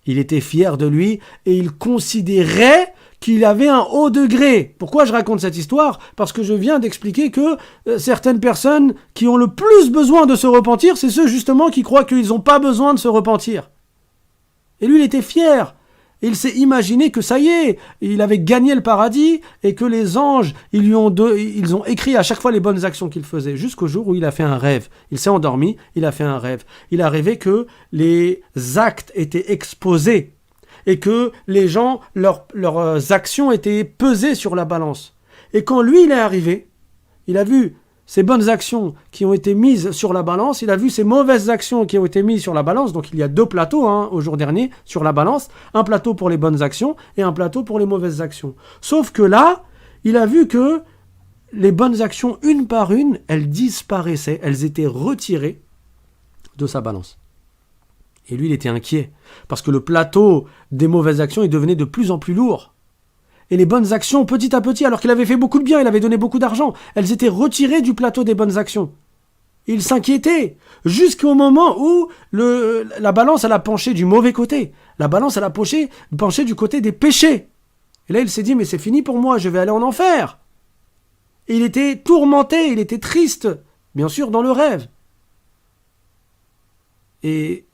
Il était fier de lui et il considérait qu'il avait un haut degré. Pourquoi je raconte cette histoire? Parce que je viens d'expliquer que certaines personnes qui ont le plus besoin de se repentir, c'est ceux justement qui croient qu'ils n'ont pas besoin de se repentir. Et lui, il était fier. Il s'est imaginé que ça y est, il avait gagné le paradis et que les anges, ils ont écrit à chaque fois les bonnes actions qu'il faisait, jusqu'au jour où il a fait un rêve. Il s'est endormi, il a fait un rêve. Il a rêvé que les actes étaient exposés et que les gens, leurs actions étaient pesées sur la balance. Et quand lui, il est arrivé, il a vu ces bonnes actions qui ont été mises sur la balance, il a vu ces mauvaises actions qui ont été mises sur la balance, donc il y a 2 plateaux au jour dernier sur la balance, un plateau pour les bonnes actions et un plateau pour les mauvaises actions. Sauf que là, il a vu que les bonnes actions, une par une, elles disparaissaient, elles étaient retirées de sa balance. Et lui, il était inquiet, parce que le plateau des mauvaises actions, il devenait de plus en plus lourd. Et les bonnes actions, petit à petit, alors qu'il avait fait beaucoup de bien, il avait donné beaucoup d'argent, elles étaient retirées du plateau des bonnes actions. Il s'inquiétait, jusqu'au moment où la balance, elle a penché du mauvais côté. La balance, elle a penché du côté des péchés. Et là, il s'est dit, mais c'est fini pour moi, je vais aller en enfer. Et il était tourmenté, il était triste, bien sûr, dans le rêve. Et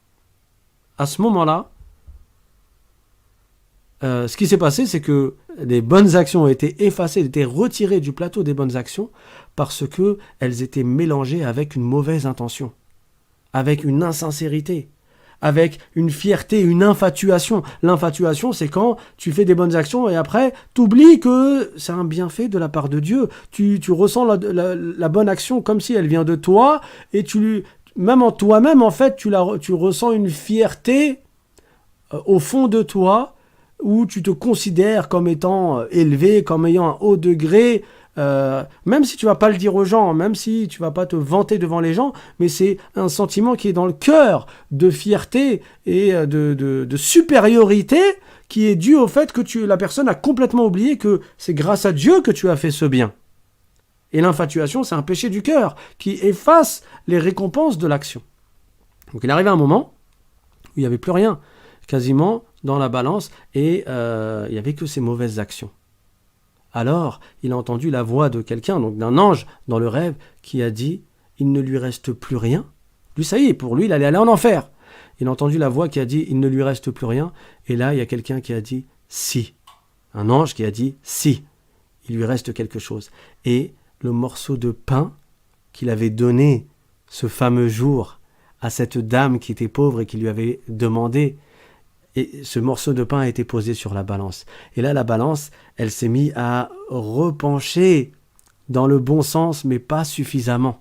à ce moment-là, ce qui s'est passé, c'est que les bonnes actions ont été effacées, étaient retirées du plateau des bonnes actions parce qu'elles étaient mélangées avec une mauvaise intention, avec une insincérité, avec une fierté, une infatuation. L'infatuation, c'est quand tu fais des bonnes actions et après, tu oublies que c'est un bienfait de la part de Dieu. Tu ressens la bonne action comme si elle vient de toi et même en toi-même, en fait, tu ressens une fierté au fond de toi où tu te considères comme étant élevé, comme ayant un haut degré, même si tu vas pas le dire aux gens, même si tu vas pas te vanter devant les gens, mais c'est un sentiment qui est dans le cœur de fierté et de supériorité qui est dû au fait que la personne a complètement oublié que c'est grâce à Dieu que tu as fait ce bien. Et l'infatuation, c'est un péché du cœur qui efface les récompenses de l'action. Donc il arrive un moment où il n'y avait plus rien quasiment dans la balance et il n'y avait que ces mauvaises actions. Alors, il a entendu la voix de quelqu'un, donc d'un ange dans le rêve, qui a dit « Il ne lui reste plus rien ». Lui, ça y est, pour lui, il allait aller en enfer. Il a entendu la voix qui a dit « Il ne lui reste plus rien ». Et là, il y a quelqu'un qui a dit « Si ». Un ange qui a dit « Si ». Il lui reste quelque chose. Et le morceau de pain qu'il avait donné ce fameux jour à cette dame qui était pauvre et qui lui avait demandé, et ce morceau de pain a été posé sur la balance. Et là, la balance, elle s'est mise à repencher dans le bon sens, mais pas suffisamment.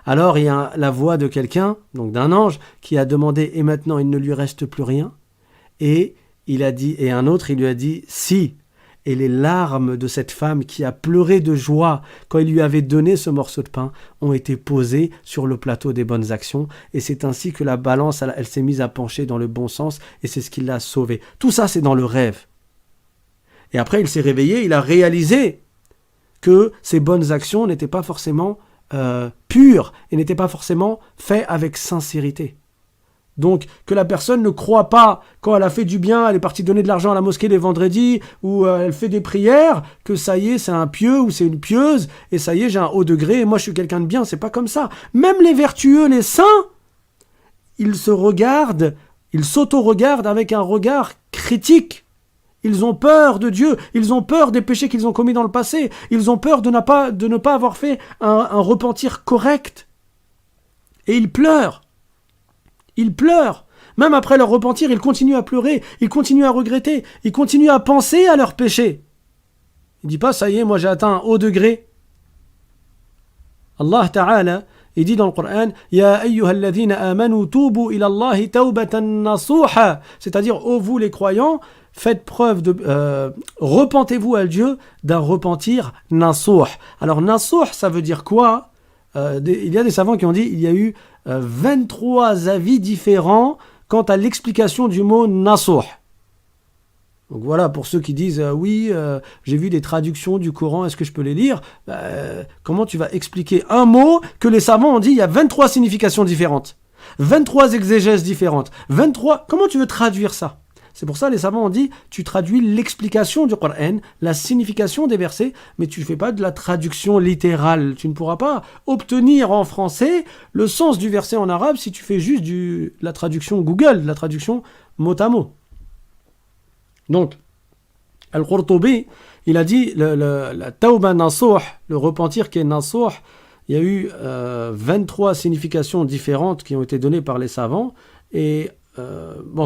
Alors, il y a la voix de quelqu'un, donc d'un ange, qui a demandé « Et maintenant, il ne lui reste plus rien ?» Et un autre, il lui a dit « Si !» Et les larmes de cette femme qui a pleuré de joie quand il lui avait donné ce morceau de pain ont été posées sur le plateau des bonnes actions. Et c'est ainsi que la balance, elle s'est mise à pencher dans le bon sens et c'est ce qui l'a sauvé. Tout ça, c'est dans le rêve. Et après, il s'est réveillé, il a réalisé que ces bonnes actions n'étaient pas forcément pures et n'étaient pas forcément faites avec sincérité. Donc, que la personne ne croit pas, quand elle a fait du bien, elle est partie donner de l'argent à la mosquée les vendredis, ou elle fait des prières, que ça y est, c'est un pieux ou c'est une pieuse, et ça y est, j'ai un haut degré, et moi je suis quelqu'un de bien, c'est pas comme ça. Même les vertueux, les saints, ils se regardent, ils s'auto-regardent avec un regard critique. Ils ont peur de Dieu, ils ont peur des péchés qu'ils ont commis dans le passé, ils ont peur de ne pas avoir fait un repentir correct. Et ils pleurent. Ils pleurent. Même après leur repentir, ils continuent à pleurer, ils continuent à regretter, ils continuent à penser à leurs péchés. Il ne dit pas, ça y est, moi j'ai atteint un haut degré. Allah Ta'ala, il dit dans le Coran, Ya ayyuhalladhina amanu tubu ila Allahi tawbatan nasuha. C'est-à-dire, ô vous les croyants, faites preuve repentez-vous à Dieu d'un repentir nasuh. Alors nasuh, ça veut dire quoi? Il y a des savants qui ont dit, il y a eu 23 avis différents quant à l'explication du mot nasuh. Donc voilà, pour ceux qui disent oui, j'ai vu des traductions du Coran, est-ce que je peux les lire? Comment tu vas expliquer un mot que les savants ont dit il y a 23 significations différentes, 23 exégèses différentes, 23. Comment tu veux traduire ça? C'est pour ça les savants ont dit tu traduis l'explication du Coran, la signification des versets, mais tu ne fais pas de la traduction littérale. Tu ne pourras pas obtenir en français le sens du verset en arabe si tu fais juste la traduction Google, la traduction mot à mot. Donc, Al-Qurtubi, il a dit la tawba nasuh, le repentir qui est nasuh, il y a eu 23 significations différentes qui ont été données par les savants et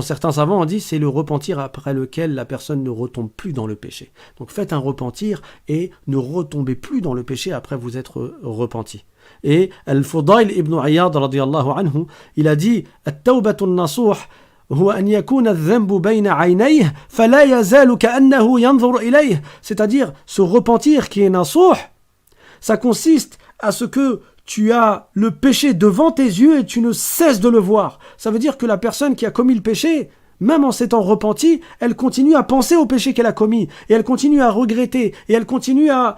certains savants ont dit c'est le repentir après lequel la personne ne retombe plus dans le péché. Donc faites un repentir et ne retombez plus dans le péché après vous être repenti. Et Al-Fudayl ibn Iyad radiyallahu anhu, il a dit At-tawbatu nasuh هو أن يكون الذنب بين عينيه فلا يزال كأنه ينظر إليه. C'est-à-dire ce repentir qui est nasuh, ça consiste à ce que tu as le péché devant tes yeux et tu ne cesses de le voir. Ça veut dire que la personne qui a commis le péché, même en s'étant repentie, elle continue à penser au péché qu'elle a commis, et elle continue à regretter, et elle continue à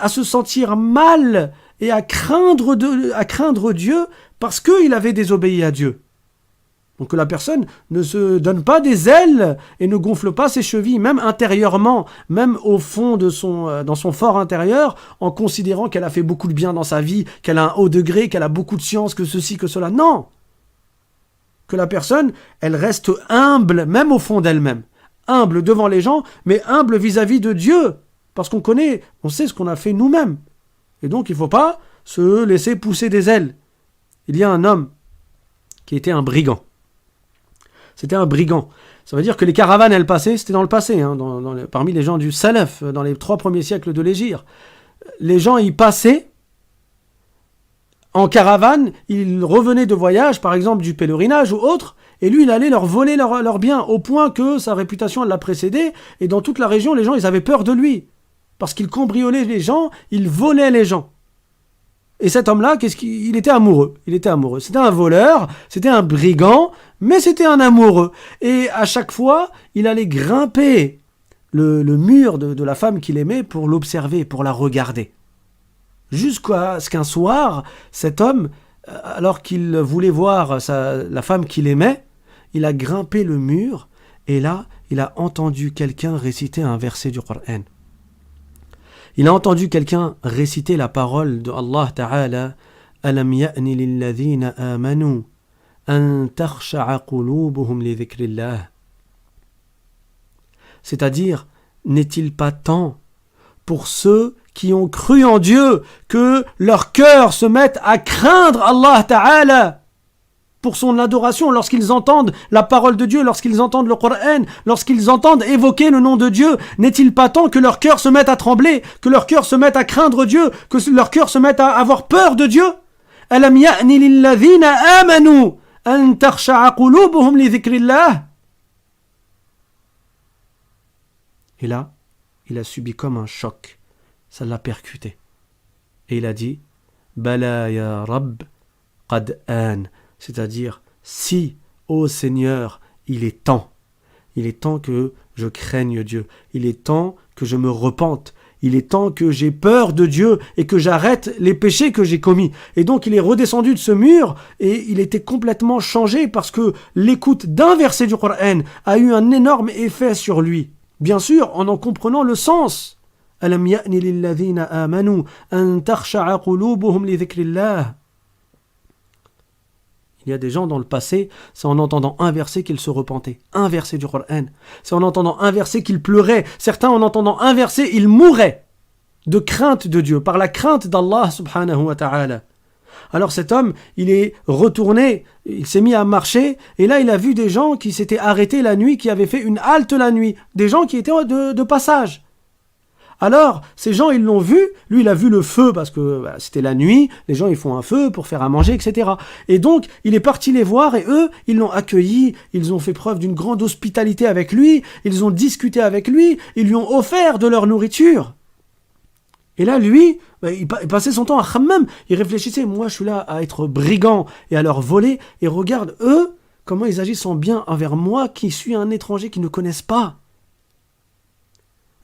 se sentir mal, et à craindre Dieu, parce qu'il avait désobéi à Dieu. Donc que la personne ne se donne pas des ailes et ne gonfle pas ses chevilles, même intérieurement, même au fond dans son fort intérieur, en considérant qu'elle a fait beaucoup de bien dans sa vie, qu'elle a un haut degré, qu'elle a beaucoup de science, que ceci, que cela. Non! Que la personne, elle reste humble, même au fond d'elle-même. Humble devant les gens, mais humble vis-à-vis de Dieu. Parce on sait ce qu'on a fait nous-mêmes. Et donc il ne faut pas se laisser pousser des ailes. Il y a un homme qui était un brigand. C'était un brigand. Ça veut dire que les caravanes, elles passaient, c'était dans le passé, hein, parmi les gens du Salaf, dans les 3 premiers siècles de l'Hégire. Les gens y passaient en caravane, ils revenaient de voyage, par exemple du pèlerinage ou autre, et lui, il allait leur voler leurs biens, au point que sa réputation l'a précédé, et dans toute la région, les gens, ils avaient peur de lui. Parce qu'il cambriolait les gens, il volait les gens. Et cet homme-là, il était amoureux. Il était amoureux. C'était un voleur, c'était un brigand, mais c'était un amoureux. Et à chaque fois, il allait grimper le mur de la femme qu'il aimait pour l'observer, pour la regarder. Jusqu'à ce qu'un soir, cet homme, alors qu'il voulait voir la femme qu'il aimait, il a grimpé le mur, et là, il a entendu quelqu'un réciter un verset du Coran. Il a entendu quelqu'un réciter la parole de Allah Ta'ala « Alam ya'ni lilladhina amanu an takhsha'a qulubuhum li dhikrillah » C'est-à-dire, n'est-il pas temps pour ceux qui ont cru en Dieu que leur cœur se mette à craindre Allah Ta'ala pour son adoration, lorsqu'ils entendent la parole de Dieu, lorsqu'ils entendent le Coran, lorsqu'ils entendent évoquer le nom de Dieu, n'est-il pas temps que leur cœur se mette à trembler, que leur cœur se mette à craindre Dieu, que leur cœur se mette à avoir peur de Dieu? Alam ya'ni lilladhina amanu an takhsha'a qulubuhum li dhikrillah. Et là, il a subi comme un choc. Ça l'a percuté. Et il a dit Bala ya Rabb qad an. C'est-à-dire, si, ô Seigneur, il est temps que je craigne Dieu, il est temps que je me repente, il est temps que j'ai peur de Dieu et que j'arrête les péchés que j'ai commis. Et donc il est redescendu de ce mur et il était complètement changé parce que l'écoute d'un verset du Coran a eu un énorme effet sur lui. Bien sûr, en comprenant le sens. Alam ya'ni lilladhina amanu an takhsha'a qulubuhum li dhikrillah. Il y a des gens dans le passé, c'est en entendant un verset qu'ils se repentaient. Un verset du Coran. C'est en entendant un verset qu'ils pleuraient. Certains, en entendant un verset, ils mouraient de crainte de Dieu, par la crainte d'Allah subhanahu wa ta'ala. Alors cet homme, il est retourné, il s'est mis à marcher, et là il a vu des gens qui s'étaient arrêtés la nuit, qui avaient fait une halte la nuit. Des gens qui étaient de passage. Alors, ces gens, ils l'ont vu, lui, il a vu le feu, parce que c'était la nuit, les gens, ils font un feu pour faire à manger, etc. Et donc, il est parti les voir, et eux, ils l'ont accueilli, ils ont fait preuve d'une grande hospitalité avec lui, ils ont discuté avec lui, ils lui ont offert de leur nourriture. Et là, lui, il passait son temps à Hammam, il réfléchissait, moi, je suis là à être brigand et à leur voler, et regarde, eux, comment ils agissent en bien envers moi, qui suis un étranger qu'ils ne connaissent pas.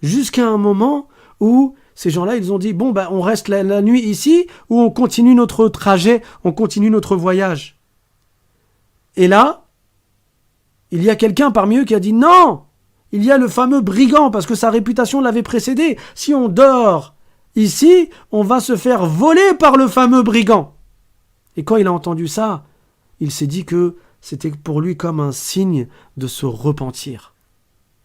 Jusqu'à un moment où ces gens-là, ils ont dit, bon, on reste la nuit ici, ou on continue notre trajet, on continue notre voyage. Et là, il y a quelqu'un parmi eux qui a dit, non, il y a le fameux brigand, parce que sa réputation l'avait précédé. Si on dort ici, on va se faire voler par le fameux brigand. Et quand il a entendu ça, il s'est dit que c'était pour lui comme un signe de se repentir.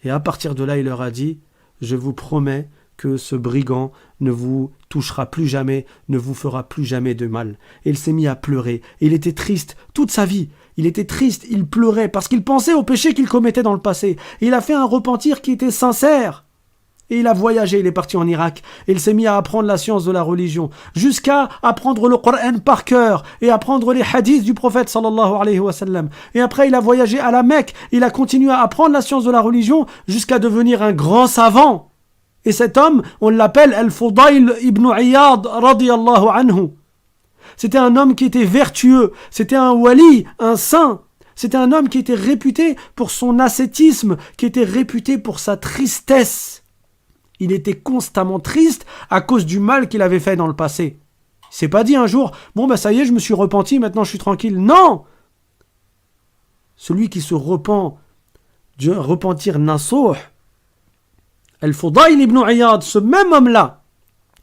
Et à partir de là, il leur a dit, je vous promets que ce brigand ne vous touchera plus jamais, ne vous fera plus jamais de mal. Et il s'est mis à pleurer. Et il était triste toute sa vie. Il était triste, il pleurait parce qu'il pensait aux péchés qu'il commettait dans le passé. Et il a fait un repentir qui était sincère. Et il a voyagé, il est parti en Irak. Et il s'est mis à apprendre la science de la religion. Jusqu'à apprendre le Coran par cœur. Et apprendre les hadiths du prophète sallallahu alayhi wa sallam. Et après il a voyagé à la Mecque. Il a continué à apprendre la science de la religion jusqu'à devenir un grand savant. Et cet homme, on l'appelle Al-Fudayl ibn Iyad radiyallahu anhu. C'était un homme qui était vertueux. C'était un wali, un saint. C'était un homme qui était réputé pour son ascétisme, qui était réputé pour sa tristesse. Il était constamment triste à cause du mal qu'il avait fait dans le passé. Il s'est pas dit un jour, bon ça y est, je me suis repenti, maintenant je suis tranquille. Non! Celui qui se repent, Dieu repentir nasuh, Al-Fudayl ibn Iyad, ce même homme-là,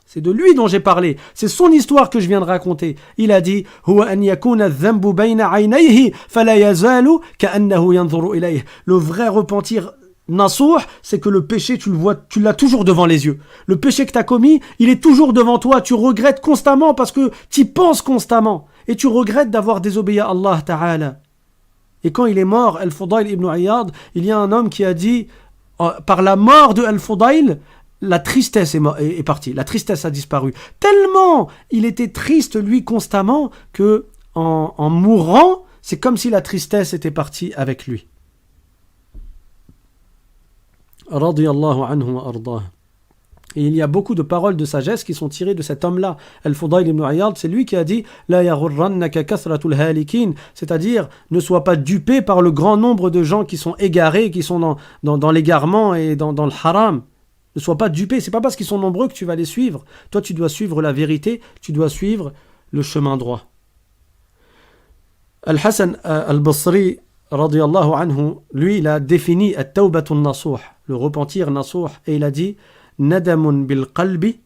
c'est de lui dont j'ai parlé, c'est son histoire que je viens de raconter. Il a dit Huwa an yakuna adh-dhanbu bayna 'aynayhi fala yazalu ka'annahu yanzuru ilayhi. Le vrai repentir nasuh, c'est que le péché, tu le vois, tu l'as toujours devant les yeux. Le péché que tu as commis, il est toujours devant toi, tu regrettes constamment parce que tu y penses constamment et tu regrettes d'avoir désobéi à Allah Ta'ala. Et quand il est mort, Al-Fudayl ibn Iyad, il y a un homme qui a dit, par la mort de Al-Fudayl, la tristesse est partie, la tristesse a disparu. Tellement il était triste, lui, constamment, que en mourant, c'est comme si la tristesse était partie avec lui. Radiyallahu anhu wa ardah. Et il y a beaucoup de paroles de sagesse qui sont tirées de cet homme-là. Al-Fudayl ibn Iyad, c'est lui qui a dit La yaghurrannaka kathratul halikin, c'est-à-dire ne sois pas dupé par le grand nombre de gens qui sont égarés, qui sont dans l'égarement et dans le haram. Ne sois pas dupé, c'est pas parce qu'ils sont nombreux que tu vas les suivre. Toi, tu dois suivre la vérité, tu dois suivre le chemin droit. Al-Hassan al-Basri, radiyallahu anhu, lui, il a défini at-tawbatun nasuh, le repentir nasuh, et il a dit Nadamun bil qalbi,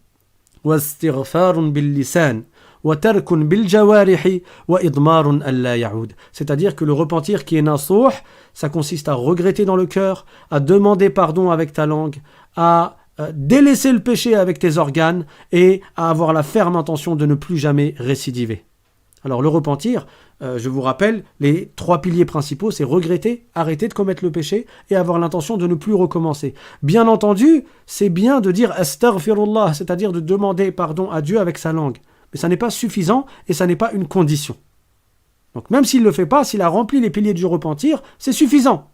wa istighfarun bil lisan, wa tarkun bil jawarihi, wa idmarun alla ya'ud. C'est-à-dire que le repentir qui est nasuh, ça consiste à regretter dans le cœur, à demander pardon avec ta langue, à délaisser le péché avec tes organes et à avoir la ferme intention de ne plus jamais récidiver. Alors le repentir, je vous rappelle, les 3 piliers principaux, c'est regretter, arrêter de commettre le péché et avoir l'intention de ne plus recommencer. Bien entendu, c'est bien de dire astaghfirullah, c'est-à-dire de demander pardon à Dieu avec sa langue. Mais ça n'est pas suffisant et ça n'est pas une condition. Donc même s'il ne le fait pas, s'il a rempli les piliers du repentir, c'est suffisant.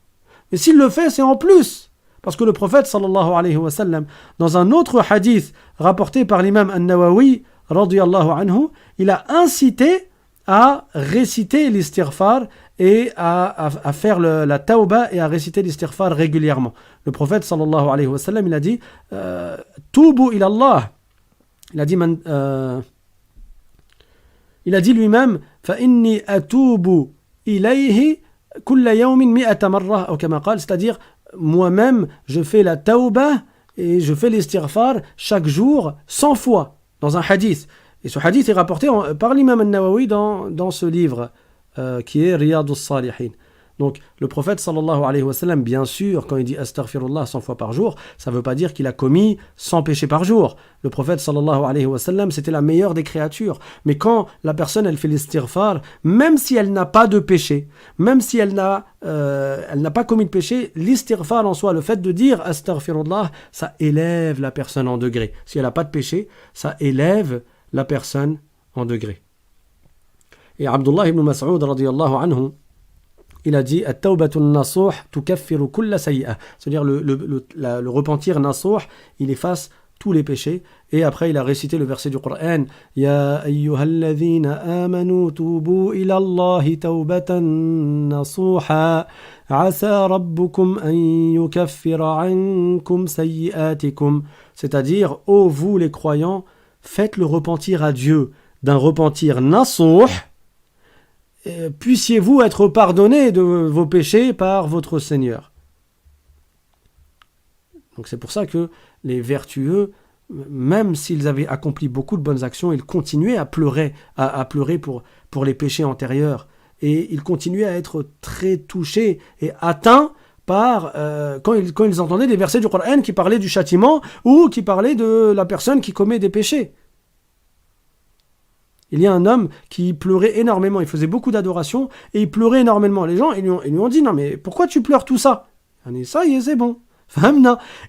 Mais s'il le fait, c'est en plus. Parce que le prophète sallallahu alayhi wa sallam, dans un autre hadith rapporté par l'imam An-Nawawi, radiyallahu anhu, il a incité à réciter l'istighfar et à faire la tawba et à réciter l'istighfar régulièrement. Le prophète sallallahu alayhi wa sallam, il a dit Tubu ila Allah. Il a dit lui-même fa inni atubu ilayhi kulla yawmin mi'ata marra, ou kama qala, c'est-à-dire moi-même, je fais la tawbah et je fais l'istighfar chaque jour 100 fois dans un hadith. Et ce hadith est rapporté par l'imam An-Nawawi dans ce livre qui est Riyadus Salihin. Donc le prophète sallallahu alayhi wa sallam, bien sûr, quand il dit astaghfirullah 100 fois par jour, ça ne veut pas dire qu'il a commis 100 péchés par jour. Le prophète sallallahu alayhi wa sallam, c'était la meilleure des créatures. Mais quand la personne, elle fait l'istighfar, même si elle n'a pas de péché, même si elle n'a pas commis de péché, l'istighfar en soi, le fait de dire astaghfirullah, ça élève la personne en degré. Si elle n'a pas de péché, ça élève la personne en degré. Et Abdullah ibn Mas'ud radiyallahu anhu, il a dit at-tawbatun nasuh tukaffiru kulla sayyi'ah, c'est-à-dire le repentir nasuh, il efface tous les péchés. Et après il a récité le verset du Coran Ya ayyuhalladhina amanu tubu ila Allahi tawbatan nasuha asa rabbukum an yukaffira ankum sayyi'atikum, c'est-à-dire ô vous les croyants, faites le repentir à Dieu d'un repentir nasuh, puissiez-vous être pardonnés de vos péchés par votre Seigneur. Donc c'est pour ça que les vertueux, même s'ils avaient accompli beaucoup de bonnes actions, ils continuaient à pleurer pour les péchés antérieurs. Et ils continuaient à être très touchés et atteints par quand ils entendaient des versets du Coran qui parlaient du châtiment ou qui parlaient de la personne qui commet des péchés. Il y a un homme qui pleurait énormément, il faisait beaucoup d'adoration et il pleurait énormément. Les gens ils lui ont dit non mais pourquoi tu pleures tout ça? Il a dit ça y est, c'est bon.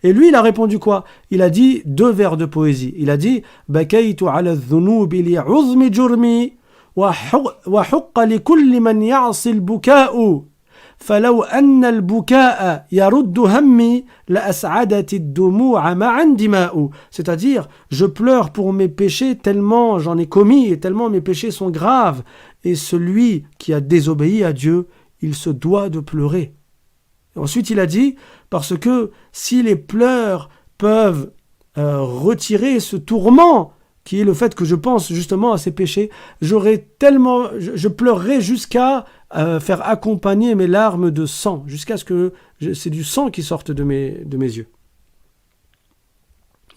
Et lui il a répondu quoi? Il a dit 2 vers de poésie. Il a dit bakaytu ala dhunubi li'uzmi jurmi wa huqqa li kulli man ya'si al-buka'u فلو أن البكاء يرد همي لأسعدت الدموع معا دماء, c'est-à-dire je pleure pour mes péchés tellement j'en ai commis et tellement mes péchés sont graves, et celui qui a désobéi à Dieu, il se doit de pleurer. Et ensuite il a dit parce que si les pleurs peuvent retirer ce tourment qui est le fait que je pense justement à ces péchés, je pleurerai jusqu'à faire accompagner mes larmes de sang, jusqu'à ce que c'est du sang qui sorte de mes yeux.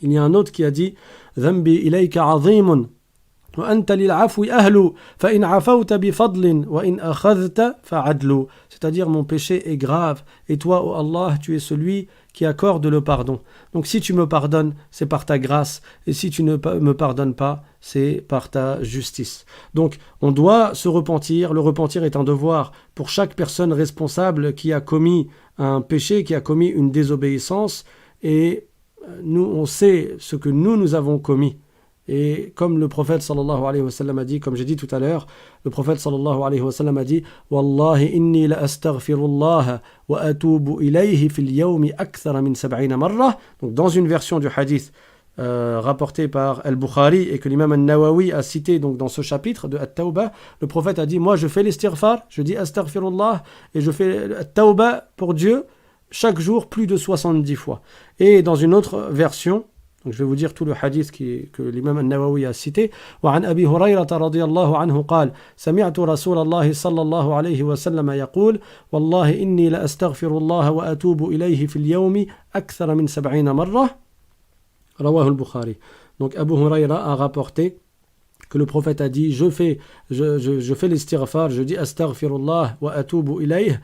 Il y a un autre qui a dit Dhanbi ilayka azimun وأنت للعفو أهل فإن عفوت بفضل وإن أخذت فعدل. C'est-à-dire mon péché est grave et toi, ô Allah, tu es celui qui accorde le pardon. Donc si tu me pardonnes, c'est par ta grâce, et si tu ne me pardonnes pas, c'est par ta justice. Donc on doit se repentir. Le repentir est un devoir pour chaque personne responsable qui a commis un péché, qui a commis une désobéissance, et nous on sait ce que nous avons commis. Et comme le prophète sallallahu alayhi wa sallam a dit, comme j'ai dit tout à l'heure, le prophète sallallahu alayhi wa sallam a dit Wallahi inni la astaghfirullah wa atubu ilayhi fil yawmi akthara min 70 marra. Donc dans une version du hadith rapporté par Al-Bukhari et que l'imam Al-Nawawi a cité donc dans ce chapitre de At-Tawbah, le prophète a dit moi je fais l'istighfar, je dis astaghfirullah et je fais At-Tawbah pour Dieu chaque jour plus de 70 fois. Et dans une autre version, donc je vais vous dire tout le hadith que l'imam al-Nawawi a cité. وعن أبي هريرة رضي الله عنه قال سمعت رسول الله صلى الله عليه وسلم يقول والله إني لأستغفر الله وأتوب إليه في اليوم أكثر من 70 مرة رواه البخاري. Donc Abu Hurayra a rapporté que le prophète a dit je fais l'istighfar, je dis astaghfirullah wa atubu ilayh,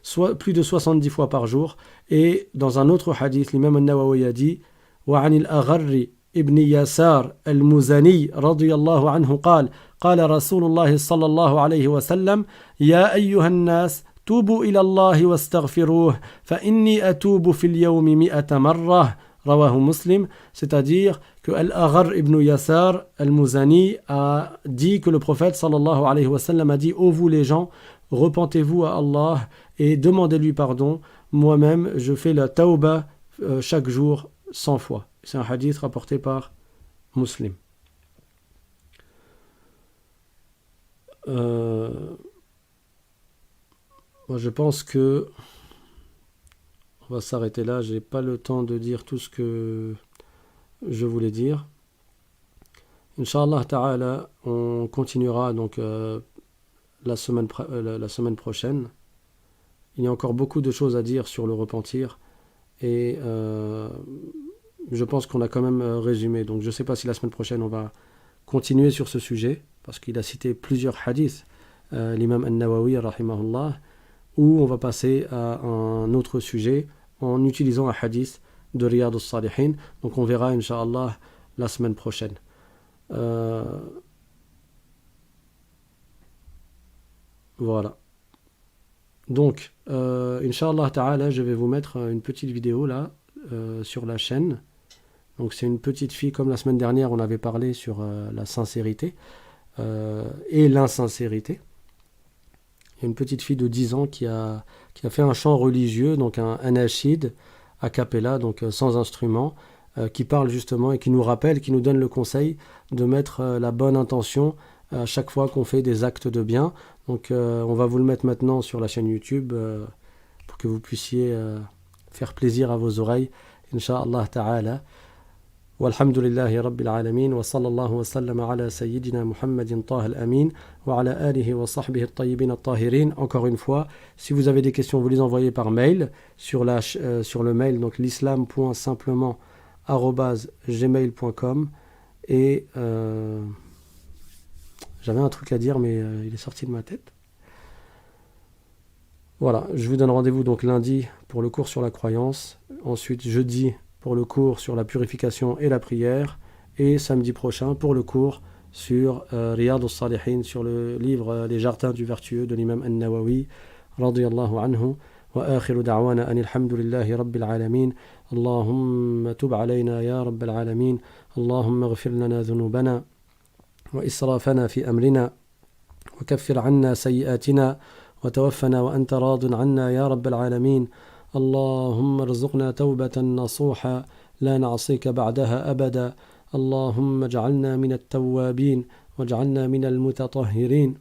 soit plus de 70 fois par jour. Et dans un autre hadith, l'imam al-Nawawi a dit وعن الأغر ابن يسار المزني رضي الله عنه قال قال رسول الله صلى الله عليه وسلم يا أيها الناس توبوا إلى الله واستغفروه فإني أتوب في اليوم 100 مرة رواه مسلم. C'est-à-dire que Al-Agharr ibn Yasar al-Muzani a dit que le prophète sallallahu alayhi wa sallam a dit ô vous les gens, repentez-vous à Allah et demandez-lui pardon. Moi-même je fais la tawbah chaque jour 100 fois. C'est un hadith rapporté par Muslim. Moi je pense que on va s'arrêter là. J'ai pas le temps de dire tout ce que je voulais dire. Inch'Allah ta'ala, on continuera donc la semaine prochaine. Il y a encore beaucoup de choses à dire sur le repentir. Et je pense qu'on a quand même résumé. Donc je ne sais pas si la semaine prochaine on va continuer sur ce sujet, parce qu'il a cité plusieurs hadiths, l'imam Al-Nawawi rahimahullah, ou on va passer à un autre sujet en utilisant un hadith de Riyad al-Salihin. Donc on verra incha'Allah la semaine prochaine. Voilà. Donc, Inch'Allah Ta'ala, je vais vous mettre une petite vidéo là, sur la chaîne. Donc c'est une petite fille, comme la semaine dernière on avait parlé sur la sincérité et l'insincérité. Il y a une petite fille de 10 ans qui a fait un chant religieux, donc un anachid a cappella, donc sans instrument, qui parle justement et qui nous rappelle, qui nous donne le conseil de mettre la bonne intention à chaque fois qu'on fait des actes de bien. Donc on va vous le mettre maintenant sur la chaîne YouTube pour que vous puissiez faire plaisir à vos oreilles, Inch'Allah Ta'ala. والحمد لله رب العالمين وصلى الله وسلم على سيدنا محمد طه الأمين وعلى آله وصحبه الطيبين الطاهرين. Encore une fois, si vous avez des questions, vous les envoyez par mail sur le mail, donc l'islam.simplement@gmail.com. Et j'avais un truc à dire, mais il est sorti de ma tête. Voilà, je vous donne rendez-vous donc lundi pour le cours sur la croyance, ensuite jeudi pour le cours sur la purification et la prière, et samedi prochain pour le cours sur Riyad al-Salihin, sur le livre Les Jardins du Vertueux de l'imam Al-Nawawi radiyallahu anhu. وآخر دعوانا أن الحمد لله رب العالمين. اللهم تب علينا يا رب العالمين. اللهم اغفر لنا ذنوبنا وإسرافنا في أمرنا وكفر عنا سيئاتنا وتوفنا وأنت راض عنا يا رب العالمين. اللهم ارزقنا توبة نصوحا لا نعصيك بعدها أبدا. اللهم اجعلنا من التوابين واجعلنا من المتطهرين.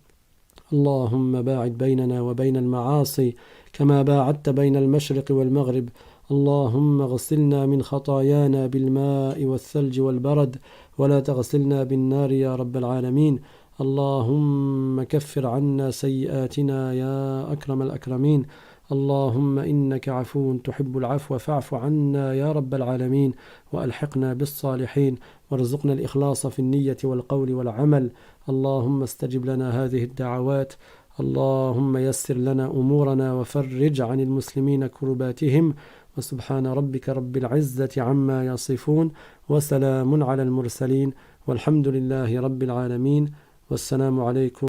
اللهم باعد بيننا وبين المعاصي كما باعدت بين المشرق والمغرب. اللهم اغسلنا من خطايانا بالماء والثلج والبرد ولا تغسلنا بالنار يا رب العالمين. اللهم كفر عنا سيئاتنا يا أكرم الأكرمين. اللهم إنك عفو تحب العفو فاعف عنا يا رب العالمين وألحقنا بالصالحين وارزقنا الإخلاص في النية والقول والعمل. اللهم استجب لنا هذه الدعوات. اللهم يسر لنا أمورنا وفرج عن المسلمين كرباتهم. وسبحان ربك رب العزة عما يصفون وسلام على المرسلين والحمد لله رب العالمين والسلام عليكم